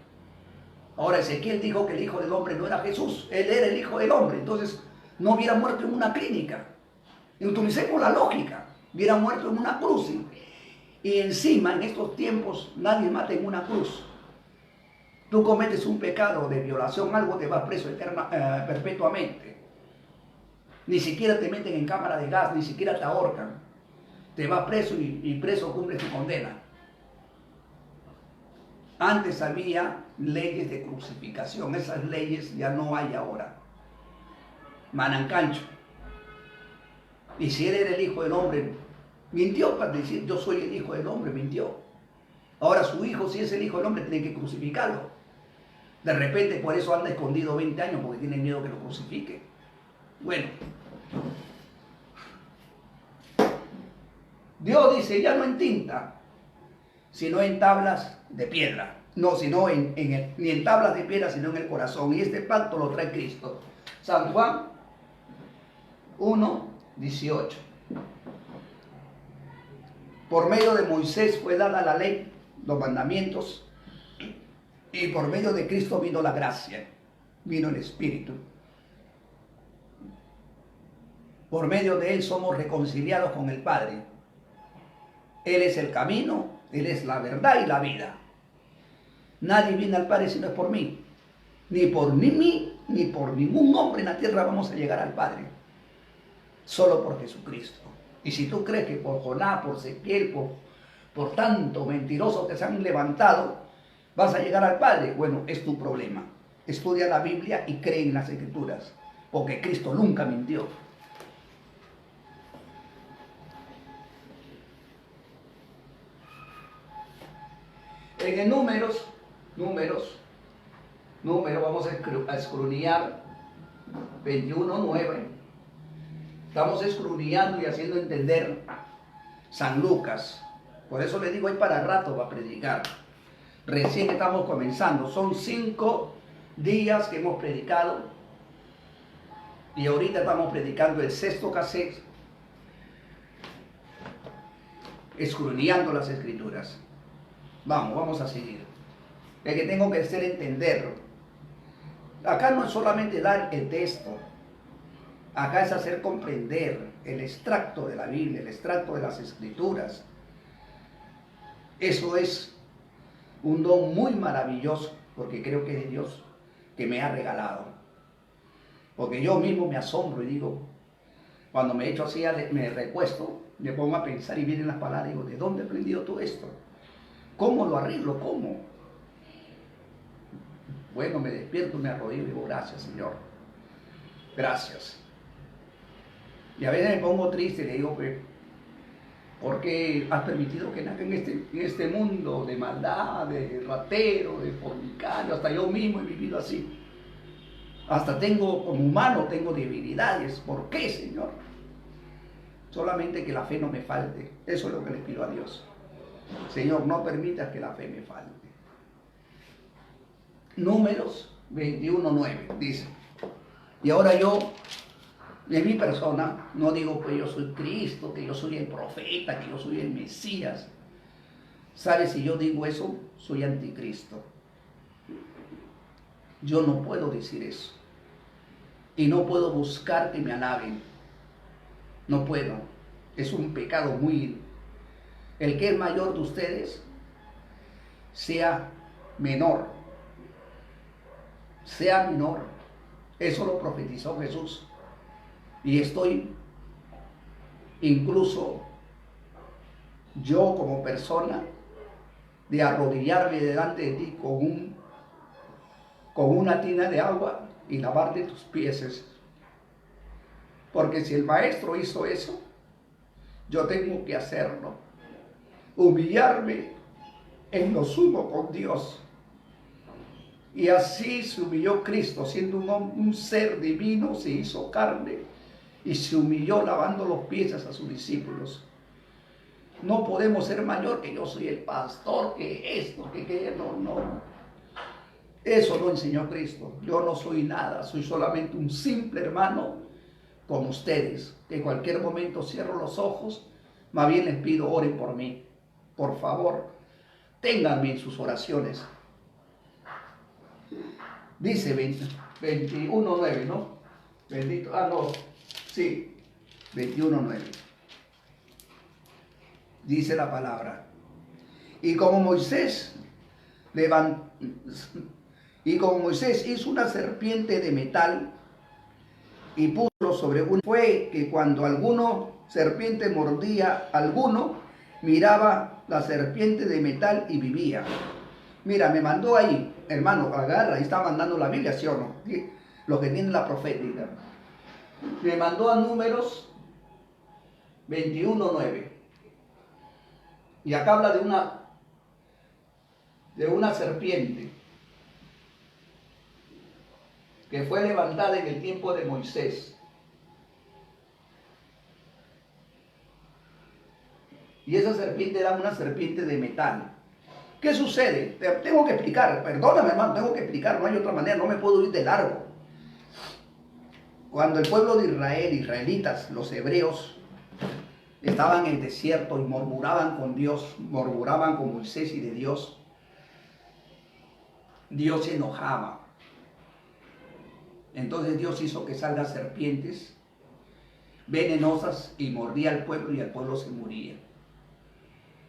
Ahora, Ezequiel dijo que el Hijo del Hombre no era Jesús, él era el Hijo del Hombre, entonces no hubiera muerto en una clínica. Y utilicemos la lógica, hubiera muerto en una cruz. Y encima, en estos tiempos, nadie mata en una cruz. Tú cometes un pecado de violación, algo te vas preso perpetuamente. Ni siquiera te meten en cámara de gas, ni siquiera te ahorcan. Te vas preso y preso cumple tu condena. Antes había leyes de crucificación, esas leyes ya no hay ahora. Manancancho. Y si él era el Hijo del Hombre, mintió para decir yo soy el Hijo del Hombre, mintió. Ahora su hijo, si es el Hijo del Hombre, tiene que crucificarlo. De repente por eso anda escondido 20 años, porque tiene miedo que lo crucifique. Bueno, Dios dice, ya no en tinta, sino en tablas de piedra. No, sino ni en tablas de piedra, sino en el corazón. Y este pacto lo trae Cristo. San Juan 1:18. Por medio de Moisés fue dada la ley, los mandamientos, y por medio de Cristo vino la gracia, vino el Espíritu. Por medio de Él somos reconciliados con el Padre. Él es el camino, Él es la verdad y la vida. Nadie viene al Padre si no es por mí. Ni por mí, ni por ningún hombre en la tierra vamos a llegar al Padre. Solo por Jesucristo. Y si tú crees que por Jonás, por Ezequiel, por tanto mentirosos que se han levantado, vas a llegar al Padre, bueno, es tu problema. Estudia la Biblia y cree en las Escrituras, porque Cristo nunca mintió. En el números, vamos a escudriñar 21:9. Estamos escudriñando y haciendo entender San Lucas. Por eso le digo, hay para rato va a predicar. Recién estamos comenzando. Son 5 días que hemos predicado. Y ahorita estamos predicando el 6º cassette. Escudriñando las Escrituras. Vamos a seguir. El que tengo que hacer entender. Acá no es solamente dar el texto. Acá es hacer comprender el extracto de la Biblia, el extracto de las Escrituras. Eso es un don muy maravilloso, porque creo que es de Dios que me ha regalado. Porque yo mismo me asombro y digo, cuando me echo así, me recuesto, me pongo a pensar y vienen las palabras y digo, ¿de dónde he aprendido todo esto? ¿Cómo lo arreglo? ¿Cómo? Bueno, me despierto, me arrodillo y digo, gracias, Señor. Gracias. Y a veces me pongo triste y le digo, ¿por qué has permitido que nazca en este mundo de maldad, de ratero, de fornicario? Hasta yo mismo he vivido así. Hasta como humano, tengo debilidades. ¿Por qué, Señor? Solamente que la fe no me falte. Eso es lo que le pido a Dios. Señor, no permitas que la fe me falte. Números 21:9 dice, y ahora yo, en mi persona, no digo que yo soy Cristo, que yo soy el profeta, que yo soy el Mesías. ¿Sabes? Si yo digo eso, soy anticristo. Yo no puedo decir eso. Y no puedo buscar que me alaben. No puedo. Es un pecado muy... El que es mayor de ustedes, sea menor. Sea menor. Eso lo profetizó Jesús. Y estoy, incluso yo como persona, de arrodillarme delante de ti con una tina de agua y lavarte tus pies. Porque si el maestro hizo eso, yo tengo que hacerlo. Humillarme en lo sumo con Dios. Y así se humilló Cristo, siendo un ser divino, se hizo carne y se humilló lavando los pies a sus discípulos. No podemos ser mayor que yo soy el pastor, que esto, que aquello, no. Eso lo enseñó Cristo. Yo no soy nada, soy solamente un simple hermano como ustedes. Que en cualquier momento cierro los ojos, más bien les pido, oren por mí. Por favor, ténganme en sus oraciones. Dice 21:9, ¿no? Bendito, no, sí, 21:9. Dice la palabra. Y como Moisés hizo una serpiente de metal y puso sobre uno, fue que cuando serpiente mordía a alguno, miraba la serpiente de metal y vivía. Mira, me mandó ahí, hermano, agarra, ahí está mandando la Biblia, ¿sí o no? Lo que tiene la profética. Me mandó a Números 21:9. Y acá habla de una serpiente que fue levantada en el tiempo de Moisés. Y esa serpiente era una serpiente de metal. ¿Qué sucede? Tengo que explicar, perdóname hermano, tengo que explicar, no hay otra manera, no me puedo ir de largo. Cuando el pueblo de Israel, israelitas, los hebreos, estaban en el desierto y murmuraban con Dios, murmuraban con Moisés y de Dios, Dios se enojaba. Entonces Dios hizo que salgan serpientes venenosas y mordía al pueblo y el pueblo se moría.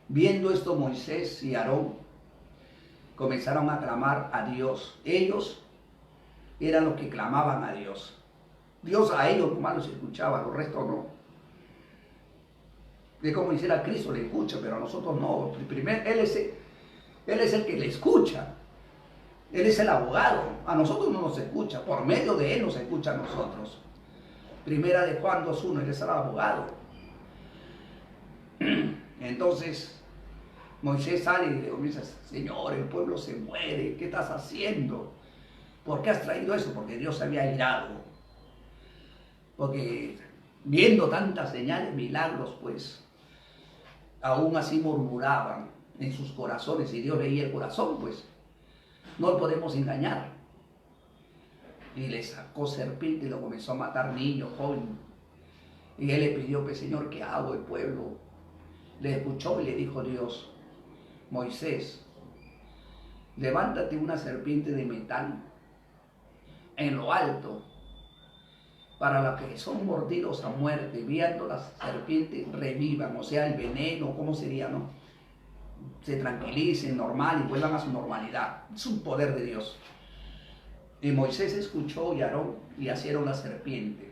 Viendo esto, Moisés y Aarón comenzaron a clamar a Dios. Ellos eran los que clamaban a Dios. Dios a ellos nomás los escuchaba, los restos no. Es como hiciera Cristo, le escucha, pero a nosotros no. Él es el que le escucha. Él es el abogado. A nosotros no nos escucha. Por medio de Él nos escucha a nosotros. Primera de Juan 2:1, Él es el abogado. Entonces, Moisés sale y le comienza: Señor, el pueblo se muere. ¿Qué estás haciendo? ¿Por qué has traído eso? Porque Dios se había irado. Porque viendo tantas señales, milagros, pues, aún así murmuraban en sus corazones. Y Dios veía el corazón, pues, no lo podemos engañar. Y le sacó serpiente y lo comenzó a matar niños, jóvenes. Y él le pidió: pues, Señor, ¿qué hago? El pueblo le escuchó y le dijo Dios: Moisés, levántate una serpiente de metal en lo alto, para los que son mordidos a muerte, viendo las serpientes revivan, o sea, el veneno, ¿cómo sería, no? Se tranquilicen, normal, y vuelvan a su normalidad. Es un poder de Dios. Y Moisés escuchó y Aarón y hicieron la serpiente.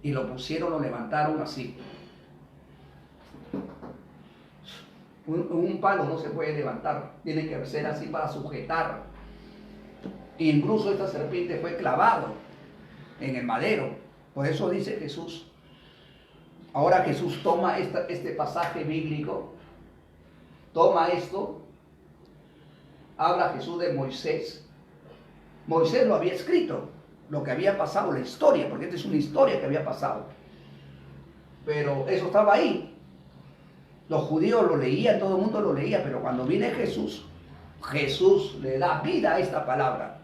Y lo pusieron, lo levantaron así. Un palo no se puede levantar, tiene que ser así para sujetar. Y incluso esta serpiente fue clavado en el madero. Por eso dice Jesús. Ahora Jesús toma este pasaje bíblico, toma esto, habla Jesús de Moisés. Moisés lo había escrito, lo que había pasado, la historia, porque esta es una historia que había pasado. Pero eso estaba ahí. Los judíos lo leían, todo el mundo lo leía, pero cuando viene Jesús, Jesús le da vida a esta palabra.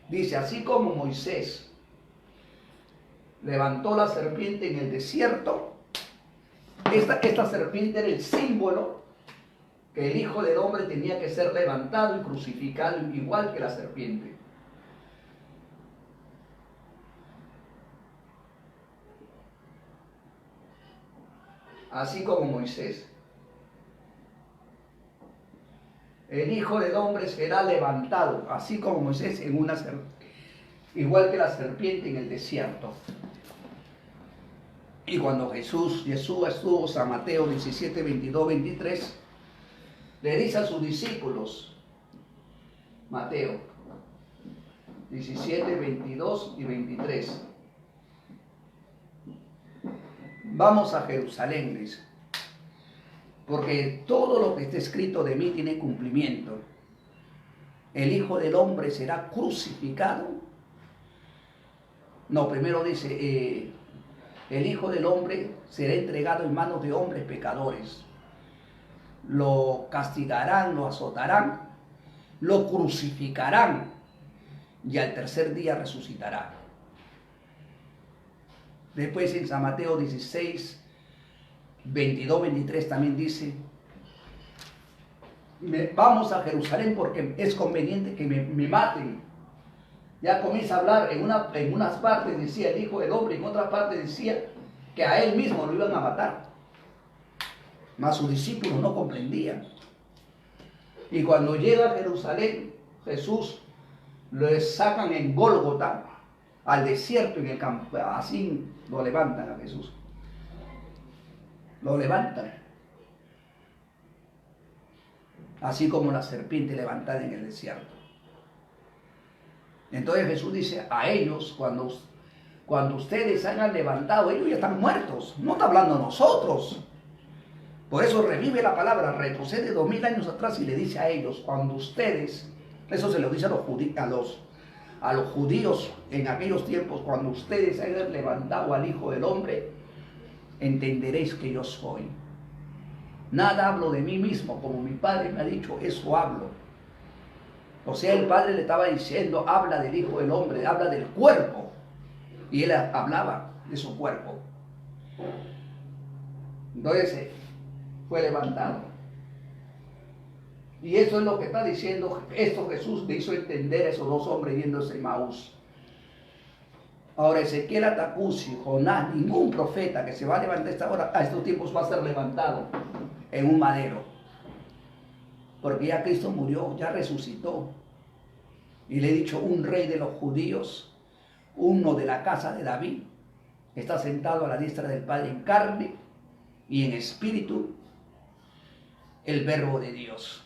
Dice: así como Moisés levantó la serpiente en el desierto, esta serpiente era el símbolo que el Hijo del Hombre tenía que ser levantado y crucificado igual que la serpiente. Así como Moisés, el Hijo del Hombre será levantado, así como Moisés, en una igual que la serpiente en el desierto. Y cuando Jesús estuvo, San Mateo 17, 22, 23, le dice a sus discípulos, Mateo 17, 22 y 23, vamos a Jerusalén, dice, porque todo lo que está escrito de mí tiene cumplimiento. El Hijo del Hombre será crucificado. No, primero dice, el Hijo del Hombre será entregado en manos de hombres pecadores. Lo castigarán, lo azotarán, lo crucificarán y al tercer día resucitará. Después en San Mateo 16, 22, 23 también dice, vamos a Jerusalén porque es conveniente que me maten. Ya comienza a hablar, en unas partes decía el Hijo del Hombre, en otras partes decía que a él mismo lo iban a matar. Mas sus discípulos no comprendían. Y cuando llega a Jerusalén, Jesús lo sacan en Gólgota, al desierto, en el campo, así lo levantan a Jesús. Lo levantan. Así como la serpiente levantada en el desierto. Entonces Jesús dice a ellos, cuando ustedes hayan levantado, ellos ya están muertos, no está hablando a nosotros. Por eso revive la palabra, retrocede 2000 años atrás y le dice a ellos, cuando ustedes, eso se lo dice a los judíos en aquellos tiempos, cuando ustedes hayan levantado al Hijo del Hombre, entenderéis que yo soy. Nada hablo de mí mismo, como mi Padre me ha dicho, eso hablo. O sea, el Padre le estaba diciendo, habla del Hijo del Hombre, habla del cuerpo. Y él hablaba de su cuerpo. Entonces fue levantado. Y eso es lo que está diciendo, esto Jesús le hizo entender a esos dos hombres yéndose a Maús. Ahora Ezequiel, Atacusi, Jonás, ningún profeta que se va a levantar esta hora, a estos tiempos va a ser levantado en un madero. Porque ya Cristo murió, ya resucitó. Y le he dicho, un rey de los judíos, uno de la casa de David, está sentado a la diestra del Padre en carne y en espíritu, el verbo de Dios.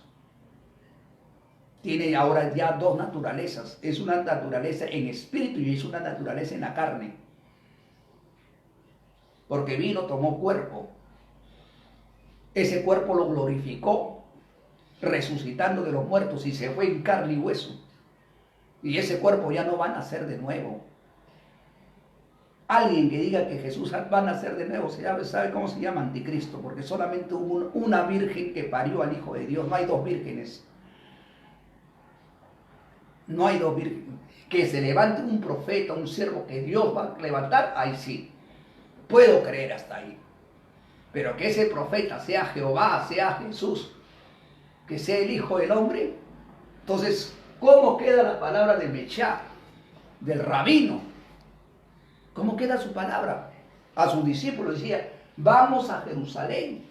Tiene ahora ya dos naturalezas. Es una naturaleza en espíritu y es una naturaleza en la carne. Porque vino, tomó cuerpo. Ese cuerpo lo glorificó, resucitando de los muertos, y se fue en carne y hueso. Y ese cuerpo ya no va a nacer de nuevo. Alguien que diga que Jesús va a nacer de nuevo, ¿sabe cómo se llama? Anticristo, porque solamente hubo una virgen que parió al Hijo de Dios. No hay dos vírgenes. No hay dos vírgenes. Que se levante un profeta, un siervo que Dios va a levantar, ahí sí. Puedo creer hasta ahí. Pero que ese profeta sea Jehová, sea Jesús, que sea el Hijo del Hombre. Entonces, ¿cómo queda la palabra de Mechá, del rabino? ¿Cómo queda su palabra? A sus discípulos decía, vamos a Jerusalén,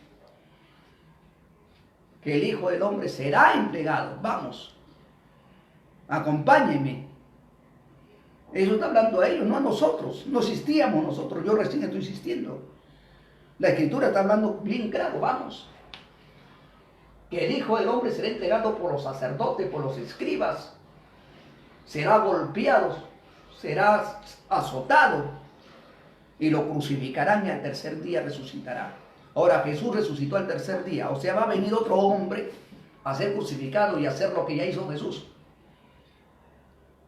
que el Hijo del Hombre será entregado. Vamos, acompáñenme. Eso está hablando a ellos, no a nosotros. No existíamos nosotros, yo recién estoy insistiendo. La Escritura está hablando bien claro, vamos. Que el Hijo del Hombre será entregado por los sacerdotes, por los escribas. Será golpeado, será azotado y lo crucificarán y al tercer día resucitará. Ahora Jesús resucitó al tercer día, o sea, va a venir otro hombre a ser crucificado y a hacer lo que ya hizo Jesús.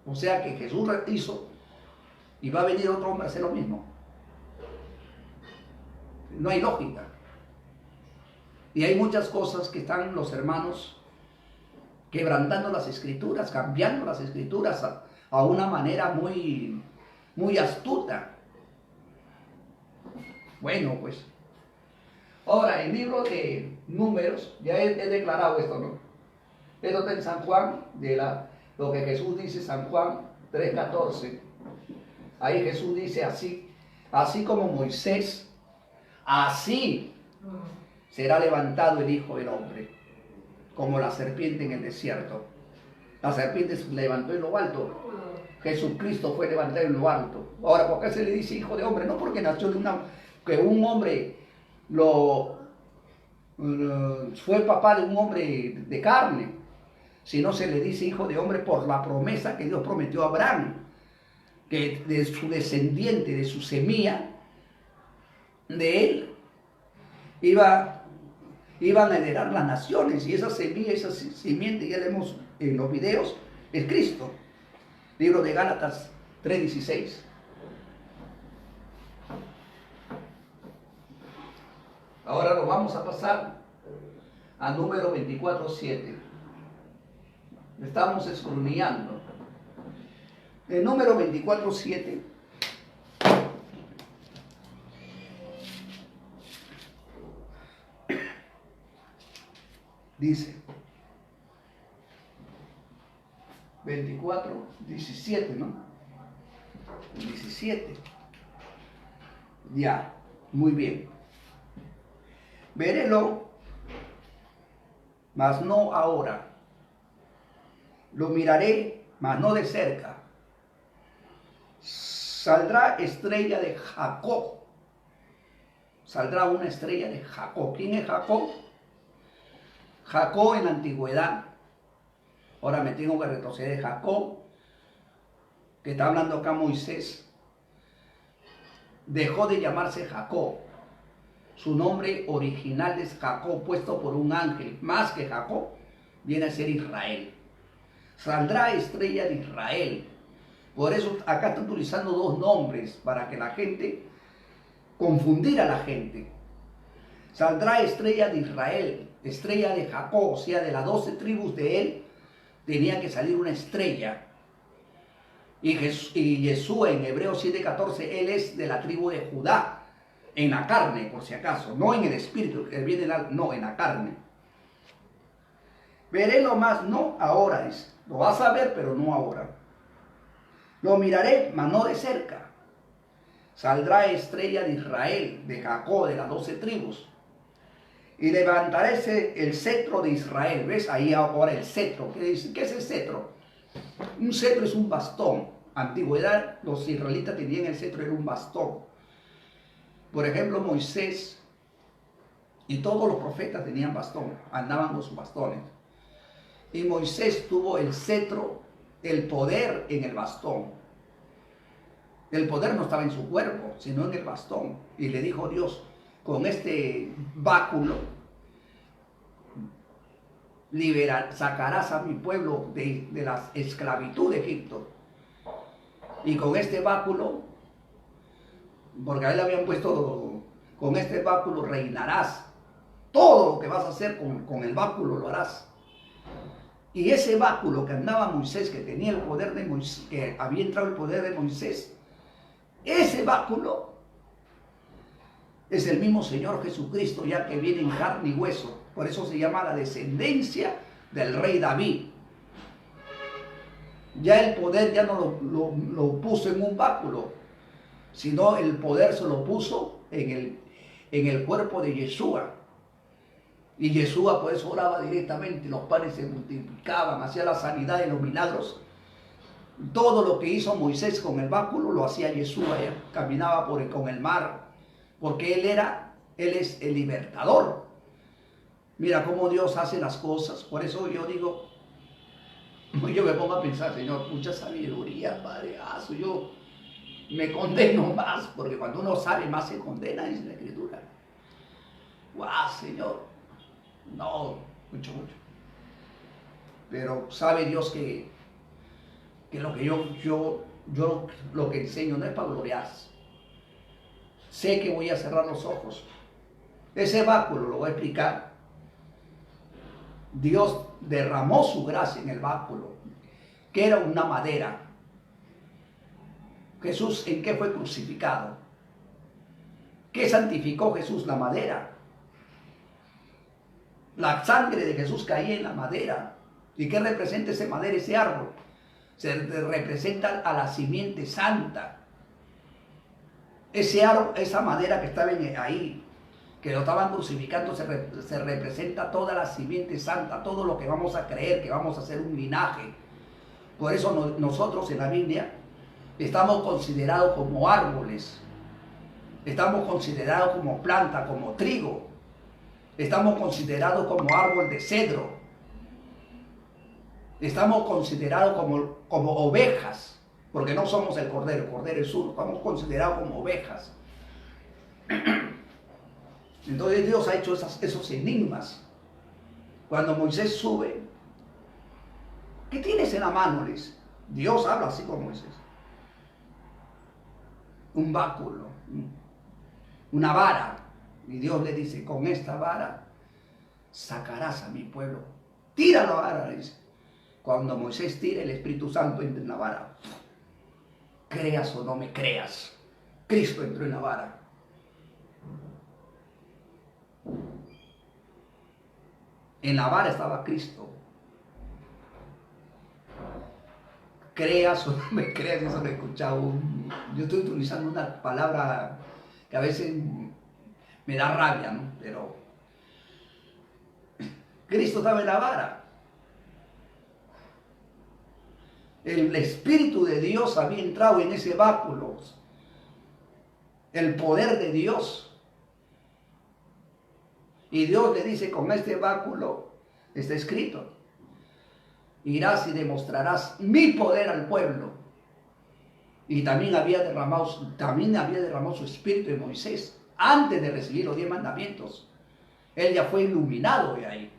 O sea que Jesús hizo y va a venir otro hombre a hacer lo mismo. No hay lógica. Y hay muchas cosas que están los hermanos quebrantando las Escrituras, cambiando las Escrituras a una manera muy, muy astuta. Bueno, pues. Ahora, el libro de Números, ya he declarado esto, ¿no? Esto está en San Juan, lo que Jesús dice, San Juan 3:14. Ahí Jesús dice así como Moisés, así será levantado el Hijo del Hombre, como la serpiente en el desierto. La serpiente se levantó en lo alto. Jesucristo fue levantado en lo alto. Ahora, ¿por qué se le dice Hijo de Hombre? No porque nació que un hombre fue el papá de un hombre de carne, sino se le dice Hijo de Hombre por la promesa que Dios prometió a Abraham, que de su descendiente, de su semilla, de él, iban a heredar las naciones, y esa semilla, esa simiente, ya leemos en los videos, es Cristo. Libro de Gálatas 3:16. Ahora lo vamos a pasar a número 24:7. Estamos escudriñando. El número 24:7 dice 24:17, ¿no? 17. Ya, muy bien. Verélo, mas no ahora. Lo miraré, mas no de cerca. Saldrá estrella de Jacob. Saldrá una estrella de Jacob. ¿Quién es Jacob? Jacob en la antigüedad. Ahora me tengo que retroceder. Jacob, que está hablando acá Moisés, dejó de llamarse Jacob. Su nombre original es Jacob, puesto por un ángel. Más que Jacob, viene a ser Israel. Saldrá estrella de Israel. Por eso acá está utilizando dos nombres, para que la gente, confundir a la gente. Saldrá estrella de Israel, estrella de Jacob, o sea, de las 12 tribus de él, tenía que salir una estrella. Y Yeshua en Hebreos 7:14, él es de la tribu de Judá, en la carne, por si acaso, no en el espíritu, que viene no, en la carne. Veré lo más, no ahora, dice. Lo vas a ver, pero no ahora. Lo miraré, mas no de cerca. Saldrá estrella de Israel, de Jacob, de las 12 tribus. Y levantaré el cetro de Israel. ¿Ves? Ahí ahora el cetro. ¿Qué dice? ¿Qué es el cetro? Un cetro es un bastón. Antigüedad, los israelitas tenían el cetro, era un bastón. Por ejemplo, Moisés y todos los profetas tenían bastón, andaban con sus bastones. Y Moisés tuvo el cetro, el poder en el bastón. El poder no estaba en su cuerpo, sino en el bastón. Y le dijo Dios, con este báculo sacarás a mi pueblo de la esclavitud de Egipto. Y con este báculo, porque a él le habían puesto, con este báculo reinarás. Todo lo que vas a hacer con el báculo lo harás. Y ese báculo que andaba Moisés, que tenía el poder de Moisés, que había entrado el poder de Moisés, ese báculo es el mismo Señor Jesucristo, ya que viene en carne y hueso. Por eso se llama la descendencia del rey David. Ya el poder ya no lo puso en un báculo, sino el poder se lo puso en el cuerpo de Yeshua. Y Yeshua por eso oraba directamente, los panes se multiplicaban, hacía la sanidad y los milagros. Todo lo que hizo Moisés con el báculo lo hacía Yeshua, caminaba con el mar, porque él es el libertador. Mira cómo Dios hace las cosas. Por eso yo digo, yo me pongo a pensar, Señor, mucha sabiduría, Padre, yo me condeno más, porque cuando uno sabe más se condena, dice la Escritura. ¡Guau, Señor! No, mucho. Pero sabe Dios que lo que yo lo que enseño no es para gloriarse. Sé que voy a cerrar los ojos. Ese báculo lo voy a explicar. Dios derramó su gracia en el báculo, que era una madera. Jesús, ¿en qué fue crucificado? ¿Qué santificó Jesús? La madera. La sangre de Jesús caía en la madera. ¿Y qué representa esa madera, ese árbol? Se representa a la simiente santa. Ese árbol, esa madera que estaba ahí, que lo estaban crucificando, se representa toda la simiente santa, todo lo que vamos a creer, que vamos a hacer un linaje. Por eso nosotros en la Biblia estamos considerados como árboles, estamos considerados como planta, como trigo, estamos considerados como árbol de cedro, estamos considerados como ovejas, porque no somos el cordero es uno, estamos considerados como ovejas. Entonces Dios ha hecho esos enigmas. Cuando Moisés sube, ¿qué tienes en la mano? Liz? Dios habla así con Moisés. Un báculo, una vara. Y Dios le dice, con esta vara sacarás a mi pueblo. Tira la vara, le dice. Cuando Moisés tira, el Espíritu Santo entra en la vara. Creas o no me creas, Cristo entró en la vara. En la vara estaba Cristo. Creas o no me creas, eso lo he escuchado. Yo estoy utilizando una palabra que a veces me da rabia, ¿no? Pero Cristo estaba en la vara. El Espíritu de Dios había entrado en ese báculo. El poder de Dios. Y Dios le dice, con este báculo está escrito, irás y demostrarás mi poder al pueblo. Y también había derramado su espíritu en Moisés antes de recibir los 10 mandamientos. Él ya fue iluminado de ahí.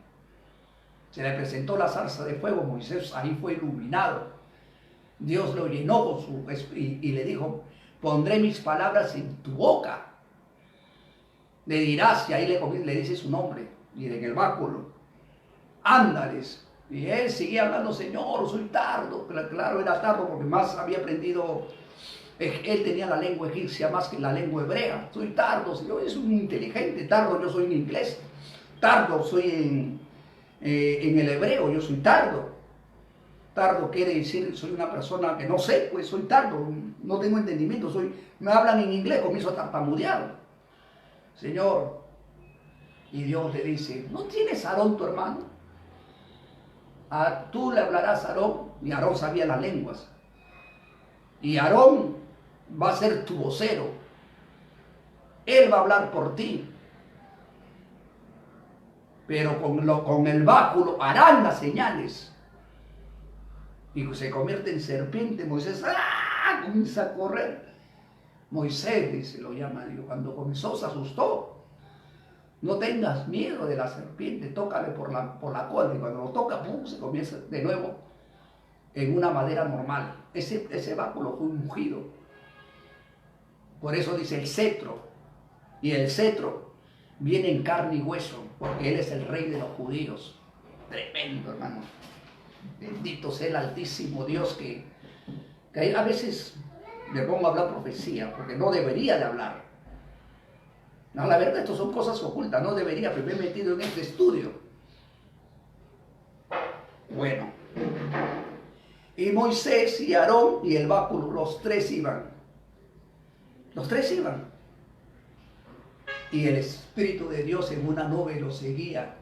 Se le presentó la zarza de fuego, Moisés ahí fue iluminado. Dios lo llenó con su espíritu y le dijo, pondré mis palabras en tu boca. Le dirás, y ahí le dice su nombre, y en el báculo, ándales. Y él seguía hablando, Señor, soy tardo. Claro, era tardo porque más había aprendido, él tenía la lengua egipcia más que la lengua hebrea. Soy tardo, Señor, es un inteligente, tardo, yo soy en inglés. Tardo, soy en el hebreo, yo soy tardo. Tardo quiere decir, soy una persona que no sé, pues soy tardo, no tengo entendimiento, me hablan en inglés, comienzo a tartamudear. Señor, y Dios le dice, ¿no tienes a Aarón tu hermano? Tú le hablarás a Aarón, y Aarón sabía las lenguas. Y Aarón va a ser tu vocero. Él va a hablar por ti. Pero con el báculo harán las señales. Y se convierte en serpiente. Moisés comienza a correr. Moisés, dice, lo llama Dios. Cuando comenzó se asustó. No tengas miedo de la serpiente, tócale por la cola. Y cuando lo toca, ¡pum!, se comienza de nuevo en una madera normal. Ese báculo fue ungido. Por eso dice el cetro. Y el cetro viene en carne y hueso, porque Él es el rey de los judíos. Tremendo, hermano. Bendito sea el Altísimo Dios que a veces me pongo a hablar profecía, porque no debería de hablar. No, la verdad, esto son cosas ocultas, no debería, pero me he metido en este estudio. Bueno. Y Moisés y Aarón y el báculo, los tres iban. Los tres iban. Y el Espíritu de Dios en una nube los seguía.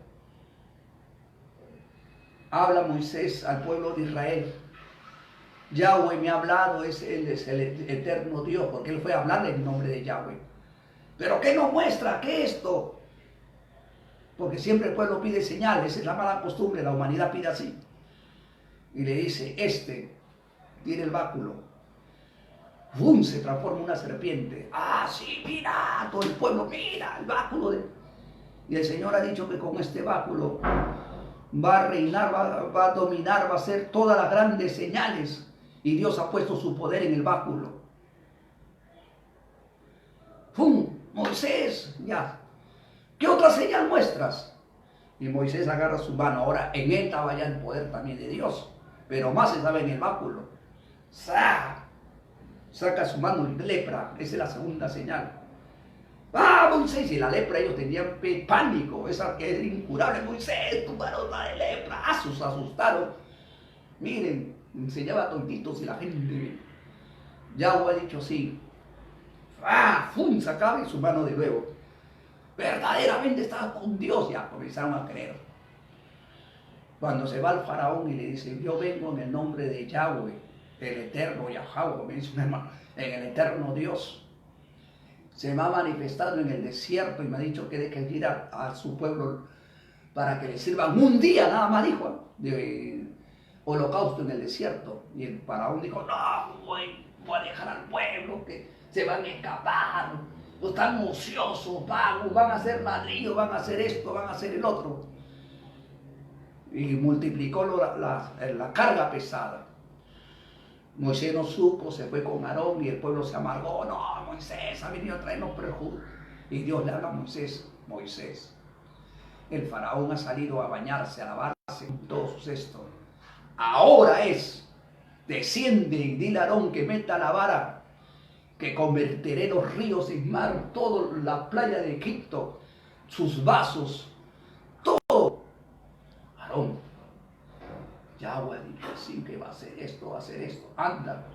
Habla Moisés al pueblo de Israel. Yahweh me ha hablado, Él es el eterno Dios, porque Él fue a hablarle en nombre de Yahweh. ¿Pero qué nos muestra? ¿Qué es esto? Porque siempre el pueblo pide señales, esa es la mala costumbre, la humanidad pide así. Y le dice, tiene el báculo. ¡Bum! Se transforma en una serpiente. ¡Ah, sí, mira! Todo el pueblo, mira, el báculo. Y el Señor ha dicho que con este báculo va a reinar, va a dominar, va a hacer todas las grandes señales. Y Dios ha puesto su poder en el báculo. ¡Pum! Moisés, ya. ¿Qué otra señal muestras? Y Moisés agarra su mano. Ahora en él estaba ya el poder también de Dios. Pero más estaba en el báculo. Saca su mano y lepra. Esa es la segunda señal. Moisés, y la lepra, ellos tenían pánico. Esa que era incurable. Moisés, tu mano está de lepra. Se asustaron. Miren, enseñaba tontitos y la gente. Yahweh ha dicho sí. ¡Fum! Sacaba y su mano de nuevo. Verdaderamente estaba con Dios. Ya comenzaron a creer. Cuando se va al faraón y le dice, yo vengo en el nombre de Yahweh, el eterno Yahweh, me dice un hermano, en el eterno Dios. Se me ha manifestado en el desierto y me ha dicho que deje ir a su pueblo para que le sirvan un día, nada más dijo, de holocausto en el desierto. Y el faraón dijo, no, voy a dejar al pueblo que se van a escapar, están ociosos, vagos, van a hacer ladrillo, van a hacer esto, van a hacer el otro. Y multiplicó la carga pesada. Moisés no supo, se fue con Aarón y el pueblo se amargó. No, Moisés ha venido a traernos perjuicio. Y Dios le habla a Moisés, el faraón ha salido a bañarse, a lavarse con todos sus cestos. Ahora desciende y dile a Aarón que meta la vara, que convertiré los ríos en mar, toda la playa de Egipto, sus vasos, todo. Aarón, Yahweh ha dicho así que va a hacer esto, anda.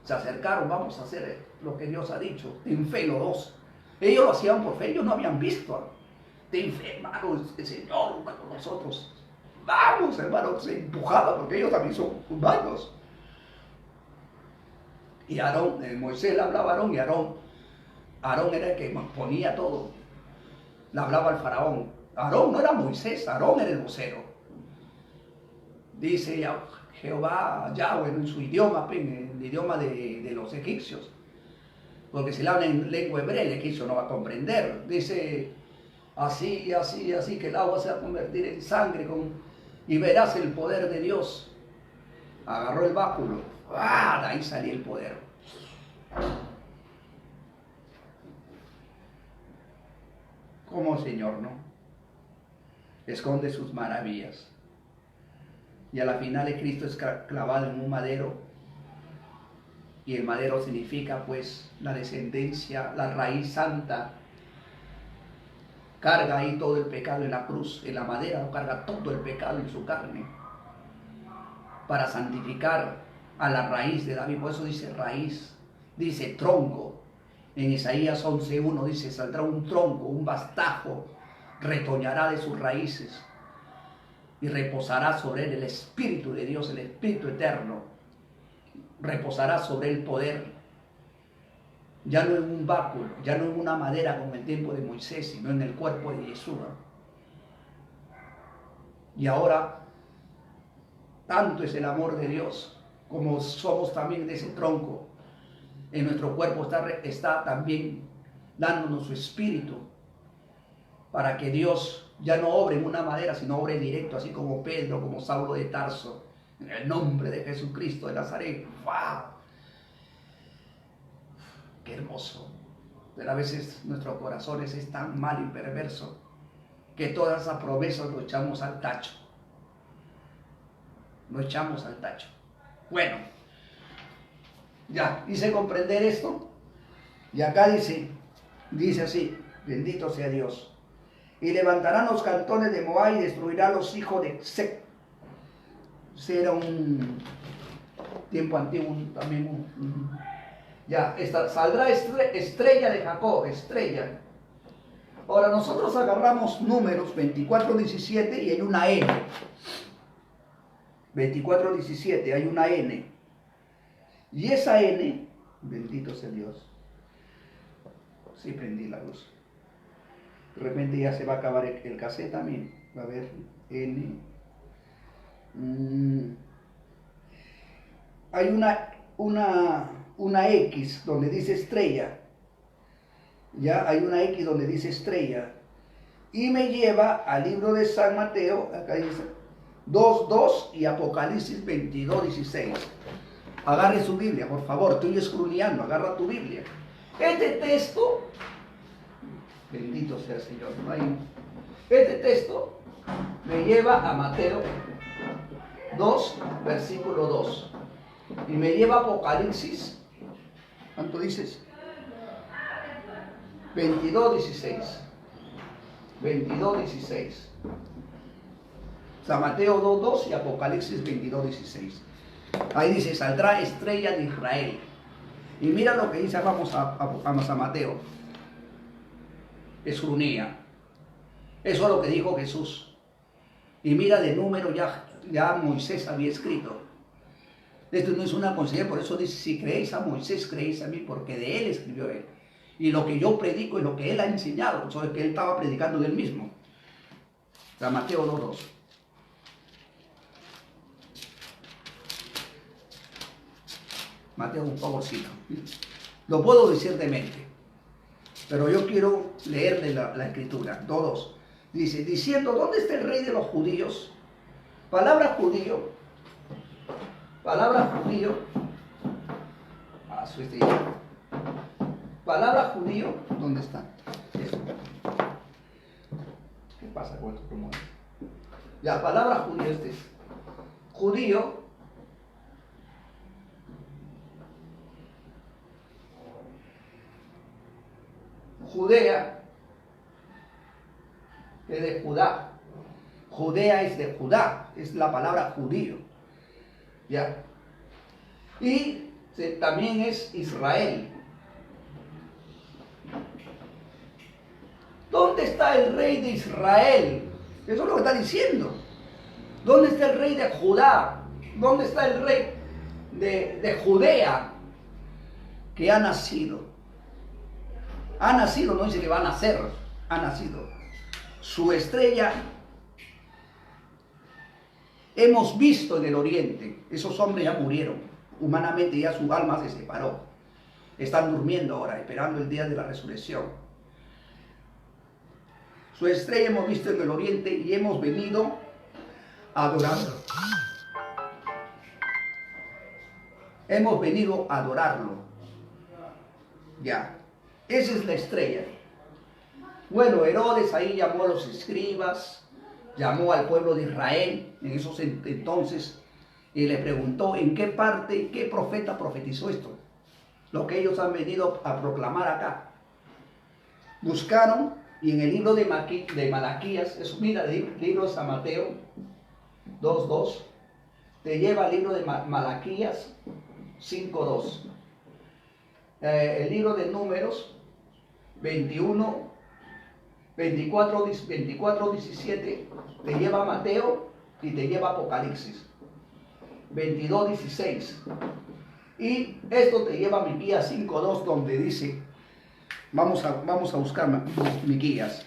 Se acercaron, vamos a hacer lo que Dios ha dicho. Ten fe los dos. Ellos lo hacían por fe, ellos no habían visto. Ten fe, hermano, el Señor con nosotros. Vamos, hermano, se empujaba porque ellos también son humanos. Y Moisés le hablaba a Aarón y Aarón era el que ponía todo. Le hablaba al faraón. Aarón no era Moisés, Aarón era el vocero. Dice Jehová, Yahweh, en su idioma, en el idioma de los egipcios. Porque si le habla en lengua hebrea, el egipcio no va a comprender. Dice, así, que el agua se va a convertir en sangre y verás el poder de Dios. Agarró el báculo. De ahí salía el poder. como Señor, ¿no? Esconde sus maravillas. Y a la final el Cristo es clavado en un madero. Y el madero significa pues la descendencia, la raíz santa. Carga ahí todo el pecado en la cruz, en la madera, carga todo el pecado en su carne. Para santificar a la raíz de David. Por eso dice raíz, dice tronco. En Isaías 11:1 dice, saldrá un tronco, un bastajo, retoñará de sus raíces y reposará sobre él el Espíritu de Dios, el Espíritu eterno. Reposará sobre él poder. Ya no en un báculo, ya no en una madera como en el tiempo de Moisés, sino en el cuerpo de Yeshua. Y ahora, tanto es el amor de Dios, como somos también de ese tronco. En nuestro cuerpo está también dándonos su espíritu, para que Dios ya no obre en una madera, sino obre directo, así como Pedro, como Saulo de Tarso, en el nombre de Jesucristo de Nazaret. ¡Wow! ¡Qué hermoso! Pero a veces nuestros corazones es tan mal y perverso que todas esas promesas lo echamos al tacho. Lo echamos al tacho. Bueno, ya hice comprender esto. Y acá dice así, bendito sea Dios. Y levantarán los cantones de Moab y destruirá a los hijos de Sec. Ese era un tiempo antiguo también. Ya, saldrá estrella de Jacob, estrella. Ahora nosotros agarramos números 24:17 y hay una N. 24:17 hay una N. Y esa N, bendito sea Dios. Sí, prendí la luz. De repente ya se va a acabar el cassette también. Va a haber N. Hay una X donde dice estrella. Ya hay una X donde dice estrella. Y me lleva al libro de San Mateo, acá dice 2:2 y Apocalipsis 22:16. Agarre su Biblia, por favor, estoy escruneando, agarra tu Biblia. Este texto, bendito sea el Señor, este texto me lleva a Mateo 2, versículo 2. Y me lleva a Apocalipsis, ¿cuánto dices? 22:16. 22:16. San Mateo 2:2 y Apocalipsis 22:16. Ahí dice, saldrá estrella de Israel. Y mira lo que dice, vamos a San Mateo. Escrunía. Eso es lo que dijo Jesús. Y mira de número ya Moisés había escrito. Esto no es una consejería, por eso dice, si creéis a Moisés, creéis a mí, porque de él escribió él. Y lo que yo predico es lo que él ha enseñado, sobre que él estaba predicando del mismo. San Mateo 2:2. Mateo, un favorcito. Lo puedo decir de mente, pero yo quiero leerle la escritura. 2:2. Dice, diciendo, ¿dónde está el rey de los judíos? Palabra judío. Palabra judío. Palabra judío, ¿dónde está? Eso. ¿Qué pasa con estos promotores? La palabra judío, es judío. Judea es de Judá. Judea es de Judá, es la palabra judío. ¿Ya? Y también es Israel. ¿Dónde está el rey de Israel? Eso es lo que está diciendo. ¿Dónde está el rey de Judá? ¿Dónde está el rey de Judea que ha nacido? Ha nacido, no dice que va a nacer, ha nacido. Su estrella hemos visto en el oriente. Esos hombres ya murieron. Humanamente ya su alma se separó. Están durmiendo ahora, esperando el día de la resurrección. Su estrella hemos visto en el oriente y hemos venido a adorarlo. Hemos venido a adorarlo. Ya. Esa es la estrella. Bueno, Herodes ahí llamó a los escribas, llamó al pueblo de Israel en esos entonces y le preguntó en qué parte, qué profeta profetizó esto, lo que ellos han venido a proclamar acá. Buscaron y en el libro de Malaquías, eso, mira, el libro de San Mateo 2:2, te lleva al libro de Malaquías 5:2. El libro de Números 24:17 te lleva a Mateo y te lleva a Apocalipsis 22:16. Y esto te lleva a Miqueas 5:2, donde dice, vamos a buscar Miqueas.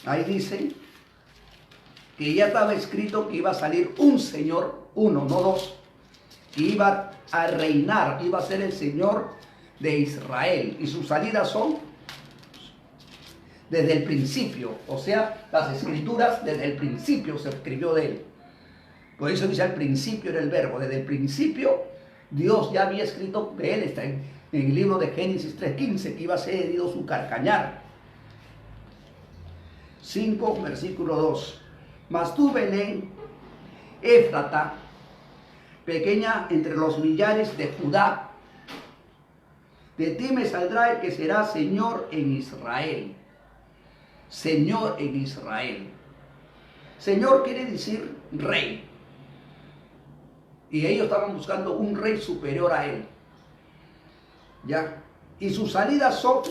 Ahí dice que ya estaba escrito que iba a salir un Señor, uno, no dos, que iba a reinar, iba a ser el Señor de Israel. Y sus salidas son desde el principio, o sea, las escrituras desde el principio se escribió de él. Por eso dice al principio era el verbo, desde el principio Dios ya había escrito de él, está en el libro de Génesis 3:15, que iba a ser herido su calcañar. 5, versículo 2. Mas tú, Belén, Éfrata, pequeña entre los millares de Judá, de ti me saldrá el que será Señor en Israel. Señor en Israel. Señor quiere decir rey. Y ellos estaban buscando un rey superior a él. ¿Ya? Y sus salidas son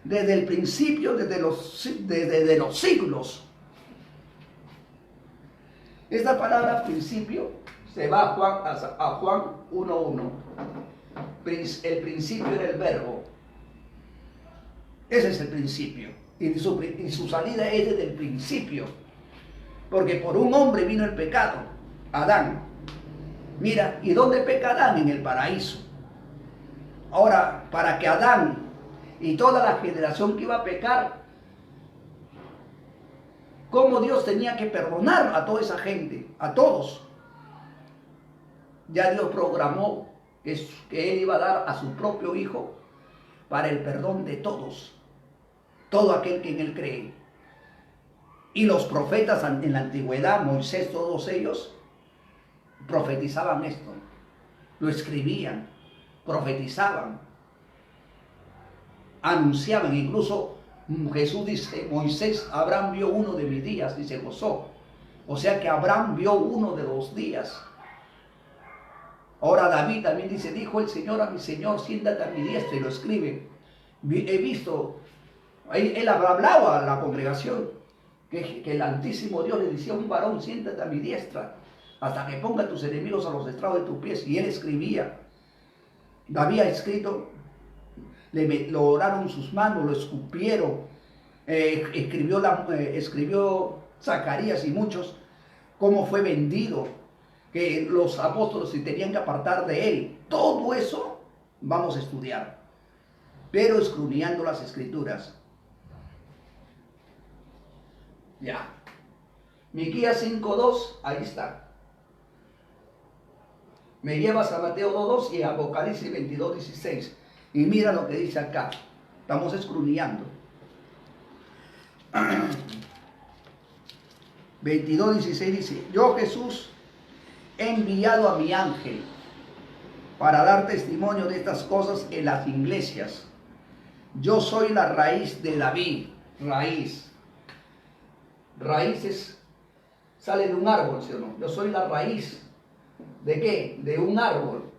desde el principio, desde los siglos. Esta palabra principio se va a Juan 1:1. El principio era el verbo. Ese es el principio. Y su salida es desde el principio. Porque por un hombre vino el pecado, Adán. Mira, ¿y dónde peca Adán? En el paraíso. Ahora, para que Adán y toda la generación que iba a pecar, cómo Dios tenía que perdonar a toda esa gente, a todos. Ya Dios programó que Él iba a dar a su propio Hijo para el perdón de todos, todo aquel que en Él cree. Y los profetas en la antigüedad, Moisés, todos ellos, profetizaban esto, lo escribían, profetizaban, anunciaban. Incluso Jesús dice, Moisés, Abraham vio uno de mis días y se gozó. O sea que Abraham vio uno de los días. Ahora David también dice, dijo el Señor a mi Señor, siéntate a mi diestra, y lo escribe. He visto, él hablaba a la congregación, que el Altísimo Dios le decía a un varón, siéntate a mi diestra, hasta que ponga a tus enemigos a los estrados de tus pies. Y él escribía. Había escrito, lo oraron sus manos, lo escupieron. Escribió Zacarías y muchos, cómo fue vendido, que los apóstoles se tenían que apartar de él. Todo eso vamos a estudiar, pero escudriñando las escrituras. Ya. Miqueas 5:2, ahí está. Me llevas a Mateo 2:2 y a Apocalipsis 22:16. Y mira lo que dice acá. Estamos escudriñando. 22:16 dice, yo Jesús he enviado a mi ángel para dar testimonio de estas cosas en las iglesias. Yo soy la raíz de David. Raíz. Raíces sale de un árbol, ¿sí o no? Yo soy la raíz. ¿De qué? De un árbol.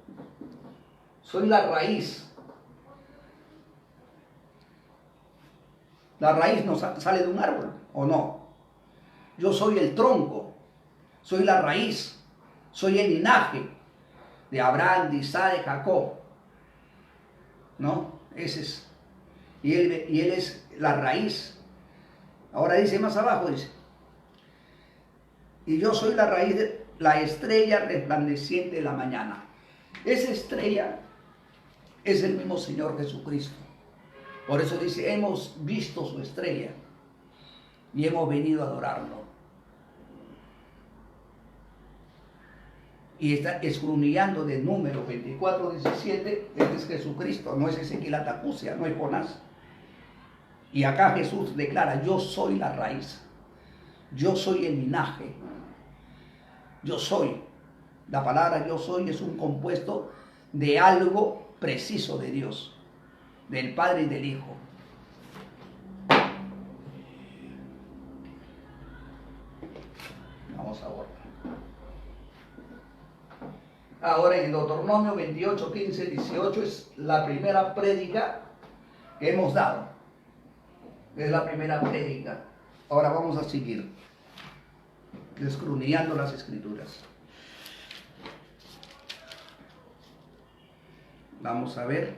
Soy la raíz. La raíz no sale de un árbol, ¿o no? Yo soy el tronco. Soy la raíz. Soy el linaje de Abraham, de Isaac, de Jacob. ¿No? Ese es. Y él es la raíz. Ahora dice más abajo, dice. Y yo soy la raíz de la estrella resplandeciente de la mañana. Esa estrella es el mismo Señor Jesucristo. Por eso dice, hemos visto su estrella y hemos venido a adorarlo. Y está escudriñando de Números 24:17, este es Jesucristo, no es Ezequiel Atacucia, no es Jonás. Y acá Jesús declara, yo soy la raíz, yo soy el linaje, yo soy. La palabra yo soy es un compuesto de algo preciso de Dios, del Padre y del Hijo. Vamos a borrar. Ahora en Deuteronomio 28, 15, 18 es la primera prédica que hemos dado. Es la primera prédica. Ahora vamos a seguir escudriñando las Escrituras. Vamos a ver,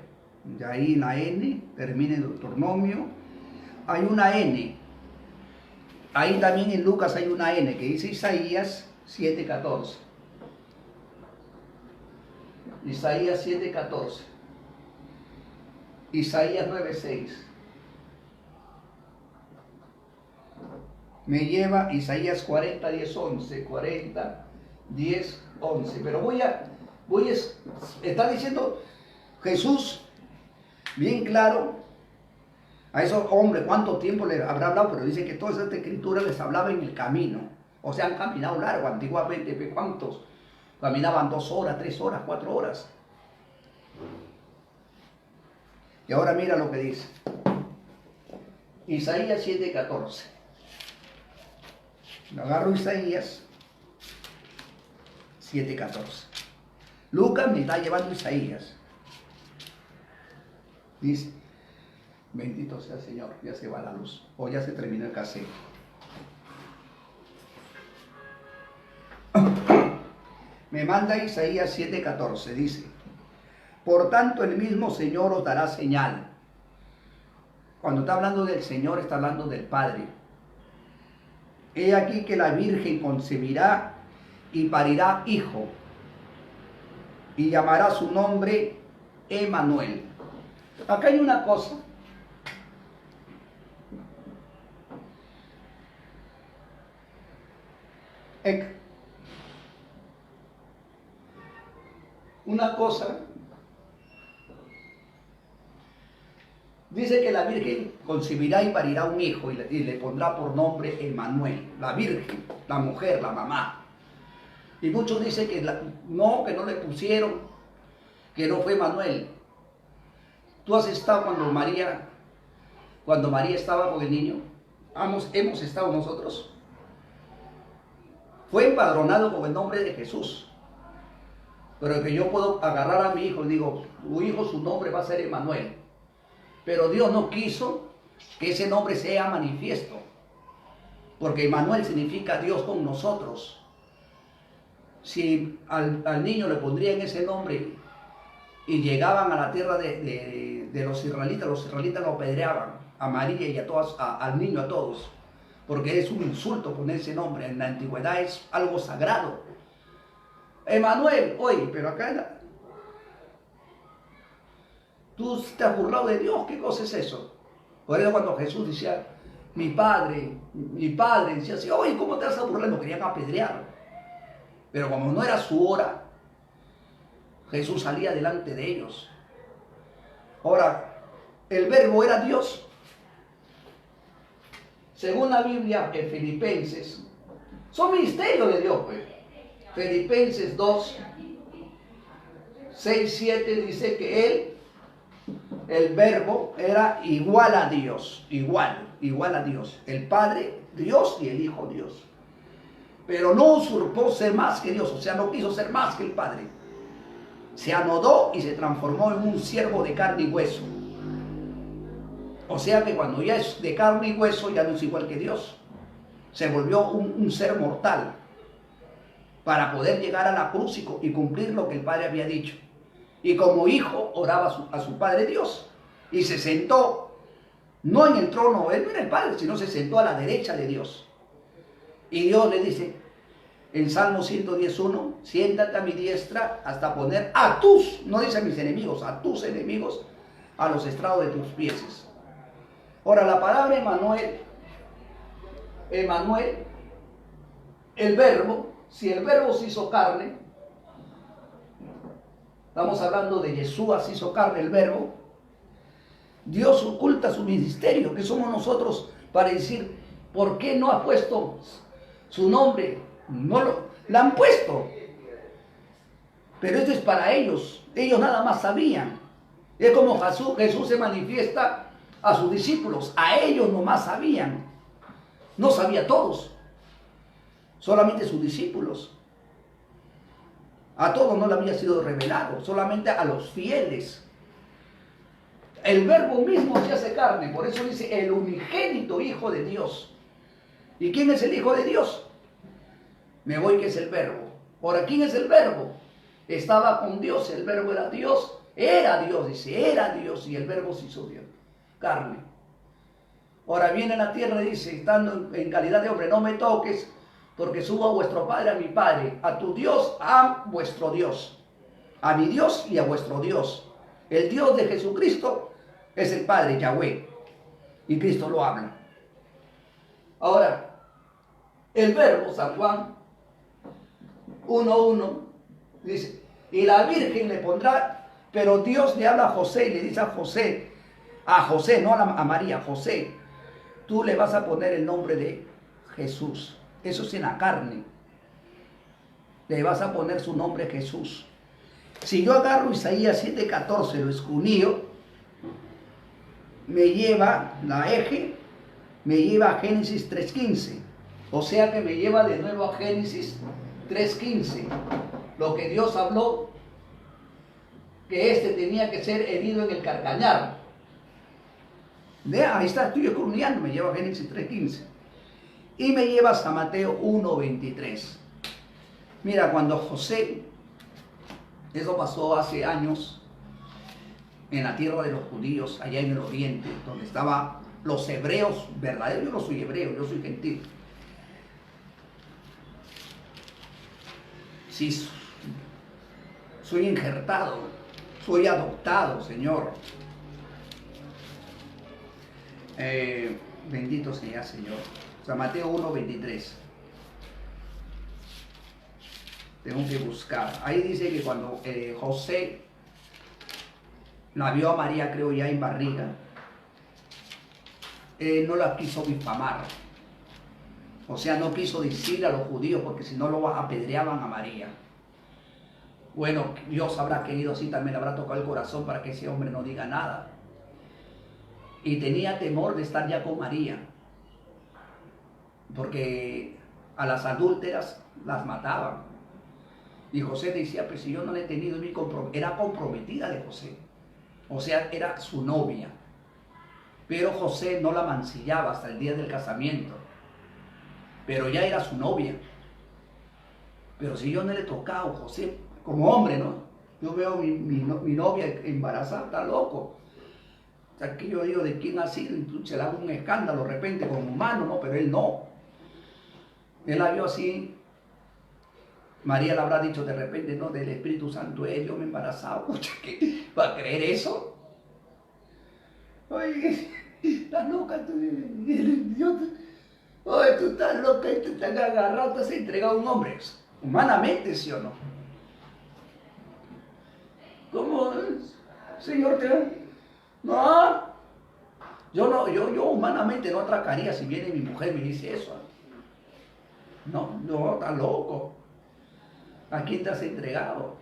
ya ahí la N, termina en Deuteronomio. Hay una N. Ahí también en Lucas hay una N que dice Isaías 7:14. Isaías 7:14. Isaías 9:6. Me lleva Isaías 40, 10, 11. 40, 10, 11. Pero está diciendo Jesús bien claro a esos hombres, cuánto tiempo les habrá hablado, pero dice que toda esta escritura les hablaba en el camino. O sea, han caminado largo. Antiguamente, ¿cuántos? Caminaban 2 horas, 3 horas, 4 horas. Y ahora mira lo que dice. Isaías 7:14. Agarro Isaías 7:14. Lucas me está llevando Isaías. Dice, bendito sea el Señor, ya se va la luz, o ya se terminó el cassette. Me manda Isaías 7:14, dice, por tanto el mismo Señor os dará señal. Cuando está hablando del Señor, está hablando del Padre. He aquí que la Virgen concebirá y parirá hijo, y llamará su nombre Emmanuel. Acá hay una cosa. Una cosa. Dice que la Virgen concebirá y parirá un hijo y le pondrá por nombre Emmanuel. La Virgen, la mujer, la mamá. Y muchos dicen que no le pusieron, que no fue Emmanuel. Tú has estado cuando María estaba con el niño. Hemos estado nosotros. Fue empadronado con el nombre de Jesús. Pero que yo puedo agarrar a mi hijo y digo, tu hijo, su nombre va a ser Emmanuel. Pero Dios no quiso que ese nombre sea manifiesto. Porque Emmanuel significa Dios con nosotros. Si al niño le pondrían ese nombre y llegaban a la tierra de los israelitas lo apedreaban a María y al niño, a todos. Porque es un insulto poner ese nombre. En la antigüedad es algo sagrado. Emmanuel, oye, pero acá tú te has burlado de Dios. ¿Qué cosa es eso? Por eso cuando Jesús decía, mi padre, decía así, oye, ¿cómo te vas a burlar? No querían apedrear. Pero como no era su hora, Jesús salía delante de ellos. Ahora, el verbo era Dios. Según la Biblia, en Filipenses, son misterios de Dios, pues. Filipenses 2, 6, 7 dice que él, el verbo, era igual a Dios, igual a Dios. El Padre, Dios, y el Hijo, Dios. Pero no usurpó ser más que Dios, o sea, no quiso ser más que el Padre. Se anodó y se transformó en un siervo de carne y hueso. O sea que cuando ya es de carne y hueso, ya no es igual que Dios. Se volvió un ser mortal para poder llegar a la cruz y cumplir lo que el Padre había dicho. Y como hijo oraba a su Padre Dios. Y se sentó, no en el trono, él no era el Padre, sino se sentó a la derecha de Dios. Y Dios le dice en Salmo 111, siéntate a mi diestra hasta poner a tus, no dice a mis enemigos, a tus enemigos, a los estrados de tus pies. Ahora la palabra Emmanuel, el verbo, si el verbo se hizo carne, estamos hablando de Yeshua, se hizo carne el verbo, Dios oculta su ministerio, que somos nosotros para decir, ¿por qué no ha puesto su nombre? No lo han puesto. Pero esto es para ellos. Ellos nada más sabían. Es como Jesús se manifiesta a sus discípulos. A ellos nomás sabían. No sabía a todos. Solamente sus discípulos. A todos no le había sido revelado. Solamente a los fieles. El verbo mismo se hace carne. Por eso dice el unigénito Hijo de Dios. ¿Y quién es el Hijo de Dios? Me voy que es el verbo. Ahora, ¿quién es el verbo? Estaba con Dios, el verbo era Dios, dice, era Dios y el verbo se hizo Dios, carne. Ahora viene a la tierra y dice, estando en calidad de hombre, no me toques, porque subo a vuestro Padre, a mi Padre, a tu Dios, a vuestro Dios, a mi Dios y a vuestro Dios. El Dios de Jesucristo es el Padre, Yahweh, y Cristo lo habla. Ahora, el verbo, San Juan 1:1, dice, y la Virgen le pondrá, pero Dios le habla a José y le dice a José, no a María, José, tú le vas a poner el nombre de Jesús. Eso es en la carne. Le vas a poner su nombre Jesús. Si yo agarro Isaías 7:14, lo escudriño, me lleva la eje, me lleva a Génesis 3:15. O sea que me lleva de nuevo a Génesis 3:15. Lo que Dios habló, que este tenía que ser herido en el carcañar. Vea, ahí está, estoy escudriñando, me lleva a Génesis 3:15. Y me llevas a Mateo 1:23. Mira, cuando José, eso pasó hace años, en la tierra de los judíos, allá en el oriente, donde estaban los hebreos verdaderos. Yo no soy hebreo, yo soy gentil. Sí, soy injertado, soy adoptado, Señor. Bendito sea, Señor. O sea, Mateo 1:23. Tengo que buscar. Ahí dice que cuando José la vio a María, creo ya en barriga, no la quiso difamar. O sea, no quiso decirle a los judíos, porque si no lo apedreaban a María. Bueno, Dios habrá querido así, también le habrá tocado el corazón para que ese hombre no diga nada. Y tenía temor de estar ya con María, porque a las adúlteras las mataban. Y José decía, pues si yo no le he tenido ni era comprometida de José. O sea, era su novia. Pero José no la mancillaba hasta el día del casamiento. Pero ya era su novia. Pero si yo no le he tocado, José, como hombre, ¿no? Yo veo mi novia embarazada, está loco. O sea, que yo digo, ¿de quién ha sido? Y se le haga un escándalo de repente con humano, ¿no? Pero él no. Él la vio así. María le habrá dicho de repente, no, del Espíritu Santo, yo me he embarazado. ¿Qué? ¿Va a creer eso? Oye, estás loca tú. Oye, tú estás loca y te han agarrado, te has entregado a un hombre. Humanamente, ¿sí o no? ¿Cómo? Señor, no. Yo humanamente no atracaría si viene mi mujer y me dice eso. No, está loco. ¿A quién te has entregado?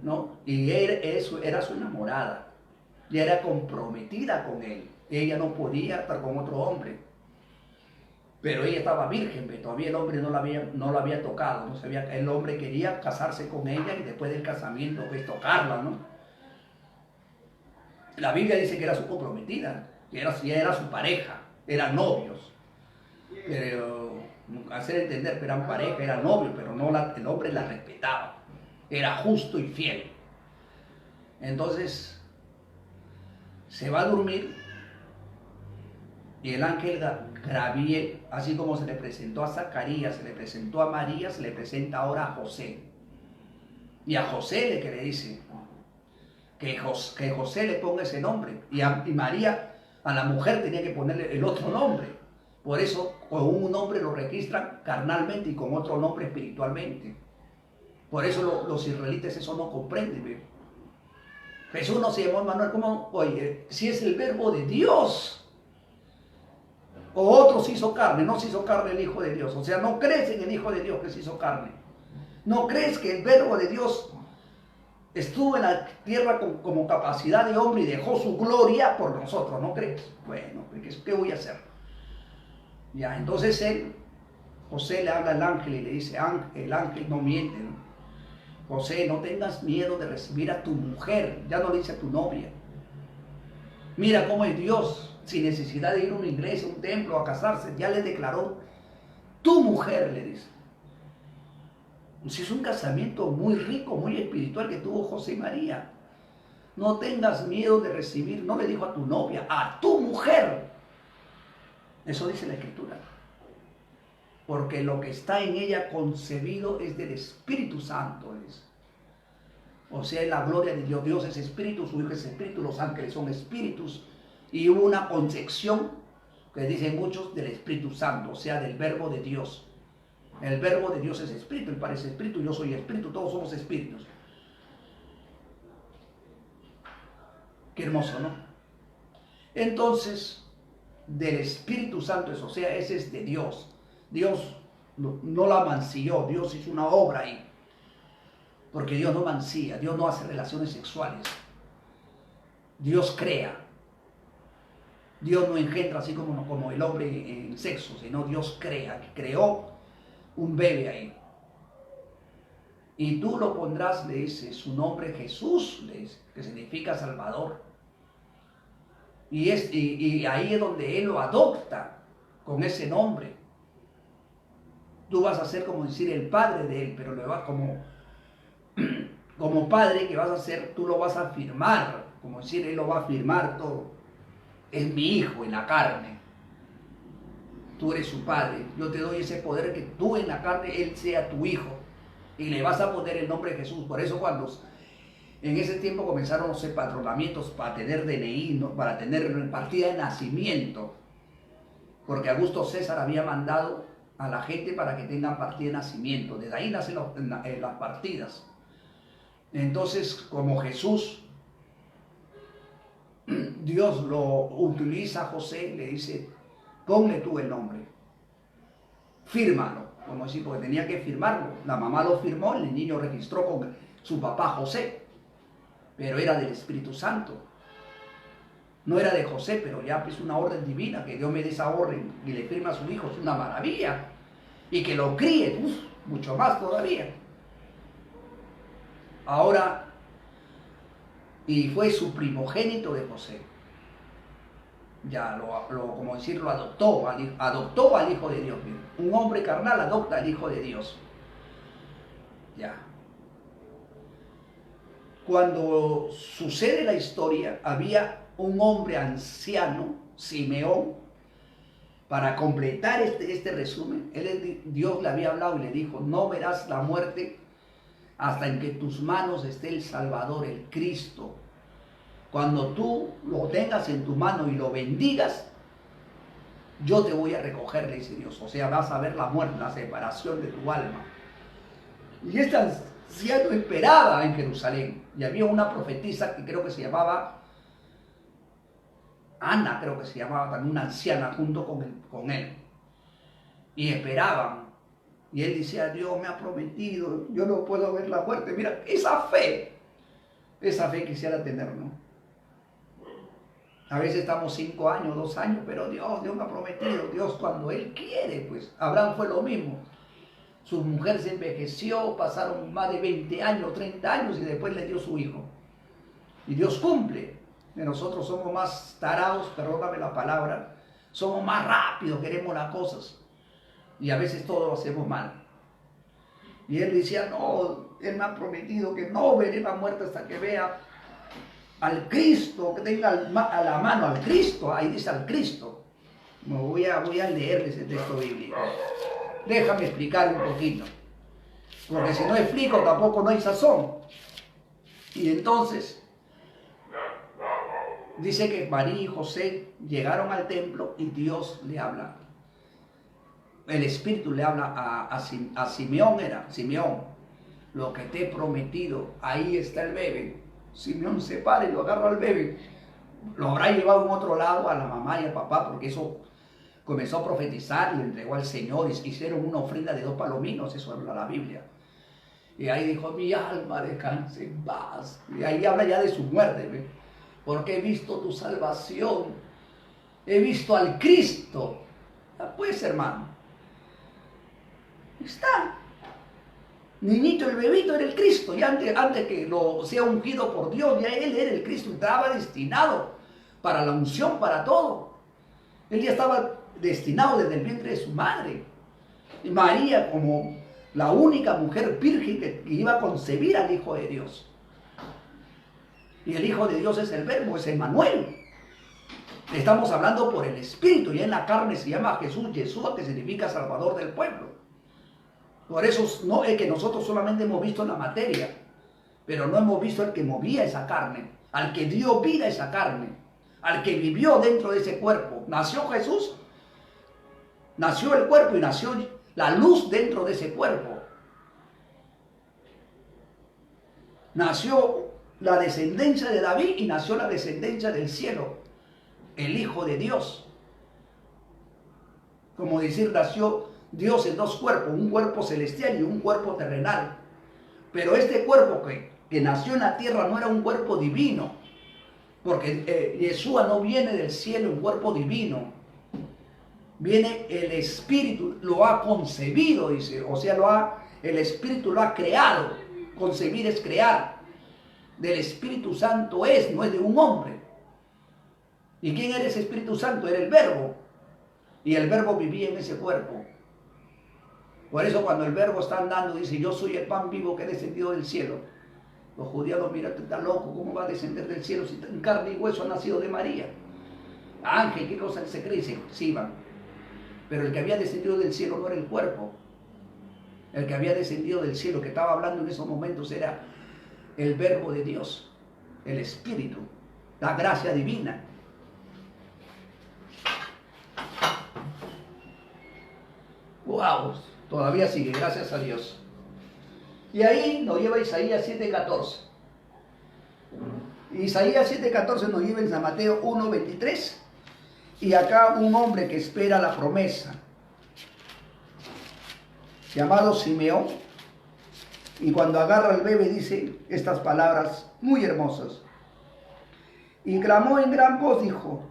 ¿No? Y eso era su enamorada. Y era comprometida con él. Ella no podía estar con otro hombre. Pero ella estaba virgen, pero todavía el hombre no la había tocado. No sabía, el hombre quería casarse con ella y después del casamiento pues tocarla, ¿no? La Biblia dice que era su comprometida, que era su pareja, eran novios. Pero hacer entender que eran pareja, eran novios, pero no el hombre la respetaba. Era justo y fiel. Entonces se va a dormir y el ángel Gabriel, así como se le presentó a Zacarías, se le presentó a María, se le presenta ahora a José. Y a José le dice que José le ponga ese nombre. Y María, a la mujer, tenía que ponerle el otro nombre. Por eso con un nombre lo registran carnalmente y con otro nombre espiritualmente. Por eso los israelitas eso no comprenden, ¿ve? Jesús no se llamó Emmanuel, como, oye, si es el verbo de Dios. O otro se hizo carne, no se hizo carne el Hijo de Dios. O sea, no crees en el Hijo de Dios que se hizo carne. No crees que el verbo de Dios estuvo en la tierra como capacidad de hombre y dejó su gloria por nosotros. ¿No crees? Bueno, ¿qué voy a hacer? Ya, entonces José le habla al ángel y le dice, el ángel no miente, ¿no? José, no tengas miedo de recibir a tu mujer, ya no le dice a tu novia. Mira cómo es Dios, sin necesidad de ir a una iglesia, a un templo, a casarse, ya le declaró, tu mujer, le dice. Es un casamiento muy rico, muy espiritual que tuvo José y María. No tengas miedo de recibir, no le dijo a tu novia, a tu mujer. Eso dice la Escritura. Porque lo que está en ella concebido es del Espíritu Santo. O sea, es la gloria de Dios. Dios es Espíritu, su Hijo es Espíritu, los ángeles son espíritus. Y hubo una concepción, que dicen muchos, del Espíritu Santo, o sea, del verbo de Dios. El verbo de Dios es Espíritu, el Padre es Espíritu, yo soy Espíritu, todos somos espíritus. Qué hermoso, ¿no? Entonces, del Espíritu Santo, o sea, ese es de Dios. Dios no la mancilló, Dios hizo una obra ahí. Porque Dios no mancilla, Dios no hace relaciones sexuales. Dios crea. Dios no engendra así como el hombre en sexo, sino Dios crea, que creó un bebé ahí. Y tú lo pondrás, le dice, su nombre Jesús, le dice, que significa Salvador. Y ahí es donde Él lo adopta con ese nombre. Tú vas a ser como decir el padre de Él, pero lo vas como padre que vas a hacer, tú lo vas a afirmar, como decir, Él lo va a afirmar todo. Es mi hijo en la carne. Tú eres su padre. Yo te doy ese poder que tú en la carne, Él sea tu hijo. Y le vas a poner el nombre de Jesús. Por eso cuando en ese tiempo comenzaron los empadronamientos para tener DNI, ¿no? Para tener partida de nacimiento. Porque Augusto César había mandado a la gente para que tengan partida de nacimiento. Desde ahí nacen las partidas. Entonces, como Jesús, Dios lo utiliza a José, le dice, ponle tú el nombre, fírmalo, como decir, porque tenía que firmarlo. La mamá lo firmó, el niño registró con su papá José, pero era del Espíritu Santo. No era de José, pero ya es una orden divina, que Dios me dé esa orden y le firma a su hijo, es una maravilla. Y que lo críe, mucho más todavía. Ahora, y fue su primogénito de José. Ya como decirlo, adoptó al Hijo de Dios. Un hombre carnal adopta al Hijo de Dios. Ya. Cuando sucede la historia, había un hombre anciano, Simeón, para completar este resumen. Dios le había hablado y le dijo, no verás la muerte hasta en que en tus manos esté el Salvador, el Cristo. Cuando tú lo tengas en tu mano y lo bendigas, yo te voy a recoger, le dice Dios. O sea, vas a ver la muerte, la separación de tu alma. Y este anciano esperaba en Jerusalén. Y había una profetisa que creo que se llamaba Ana, creo que se llamaba también, una anciana junto con él. Y esperaban. Y él decía, Dios me ha prometido, yo no puedo ver la muerte. Mira, esa fe quisiera tener, ¿no? A veces estamos 5 años, 2 años, pero Dios me ha prometido. Dios cuando Él quiere, pues. Abraham fue lo mismo. Su mujer se envejeció, pasaron más de 20 años, 30 años y después le dio su hijo. Y Dios cumple. Nosotros somos más tarados, perdóname la palabra, somos más rápidos, queremos las cosas. Y a veces todo lo hacemos mal. Y él decía, no, Él me ha prometido que no veré la muerte hasta que vea al Cristo, que tenga a la mano al Cristo. Ahí dice al Cristo. Voy a leerles el texto bíblico. Déjame explicar un poquito. Porque si no explico tampoco no hay sazón. Y entonces dice que María y José llegaron al templo y Dios le habla. El Espíritu le habla a Simeón, Simeón, lo que te he prometido, ahí está el bebé. Simeón se para y lo agarra al bebé. Lo habrá llevado en otro lado a la mamá y al papá, porque eso comenzó a profetizar, le entregó al Señor, y hicieron una ofrenda de 2 palominos, eso habla la Biblia. Y ahí dijo, mi alma descanse en paz. Y ahí habla ya de su muerte, ¿ve? Porque he visto tu salvación, he visto al Cristo. Pues hermano, está. Niñito, el bebito era el Cristo, y antes que lo sea ungido por Dios, ya él era el Cristo, estaba destinado para la unción, para todo. Él ya estaba destinado desde el vientre de su madre. Y María, como la única mujer virgen que iba a concebir al Hijo de Dios. Y el Hijo de Dios es el Verbo, es Emmanuel. Estamos hablando por el Espíritu, y en la carne se llama Jesús, Yeshua, que significa Salvador del pueblo. Por eso no es que nosotros solamente hemos visto la materia, pero no hemos visto al que movía esa carne, al que dio vida a esa carne, al que vivió dentro de ese cuerpo. Nació Jesús, nació el cuerpo y nació la luz dentro de ese cuerpo. Nació la descendencia de David y nació la descendencia del cielo, el Hijo de Dios. Como decir, nació Dios en 2 cuerpos, un cuerpo celestial y un cuerpo terrenal. Pero este cuerpo que nació en la tierra no era un cuerpo divino, porque Yeshua no viene del cielo en cuerpo divino. Viene el Espíritu, lo ha concebido, dice, o sea, el Espíritu lo ha creado. Concebir es crear. Del Espíritu Santo es, no es de un hombre. ¿Y quién era ese Espíritu Santo? Era el Verbo. Y el Verbo vivía en ese cuerpo. Por eso cuando el Verbo está andando, dice, yo soy el pan vivo que he descendido del cielo. Los judíos, mira, tú estás loco, ¿cómo va a descender del cielo si en carne y hueso ha nacido de María? Ángel, ¿qué cosa se cree? Sí, van. Pero el que había descendido del cielo no era el cuerpo. El que había descendido del cielo, que estaba hablando en esos momentos, era el Verbo de Dios, el Espíritu, la gracia divina. ¡Wow! Todavía sigue, gracias a Dios. Y ahí nos lleva Isaías 7:14. Isaías 7:14 nos lleva en San Mateo 1:23. Y acá un hombre que espera la promesa, llamado Simeón, y cuando agarra al bebé dice estas palabras muy hermosas. Y clamó en gran voz, dijo,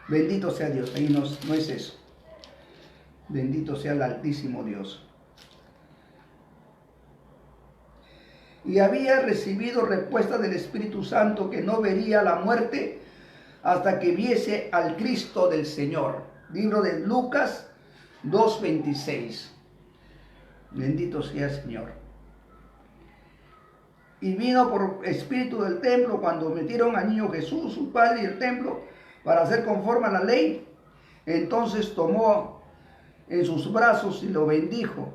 bendito sea Dios. Ahí no es eso. Bendito sea el Altísimo Dios. Y había recibido respuesta del Espíritu Santo que no vería la muerte hasta que viese al Cristo del Señor. Libro de Lucas 2:26. Bendito sea el Señor. Y vino por espíritu del templo cuando metieron al niño Jesús, su padre, y el templo para hacer conforme a la ley. Entonces tomó en sus brazos y lo bendijo.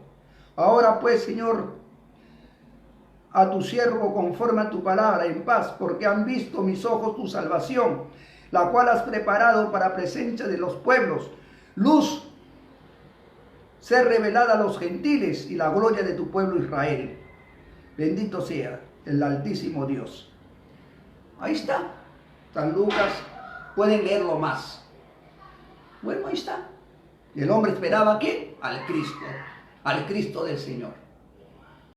Ahora pues, Señor, a tu siervo conforme a tu palabra, en paz, porque han visto mis ojos tu salvación, la cual has preparado para presencia de los pueblos, luz ser revelada a los gentiles y la gloria de tu pueblo Israel. Bendito sea el Altísimo Dios. Ahí está, San Lucas, pueden leerlo más. Bueno, ahí está. Y el hombre esperaba ¿a quién? Al Cristo del Señor.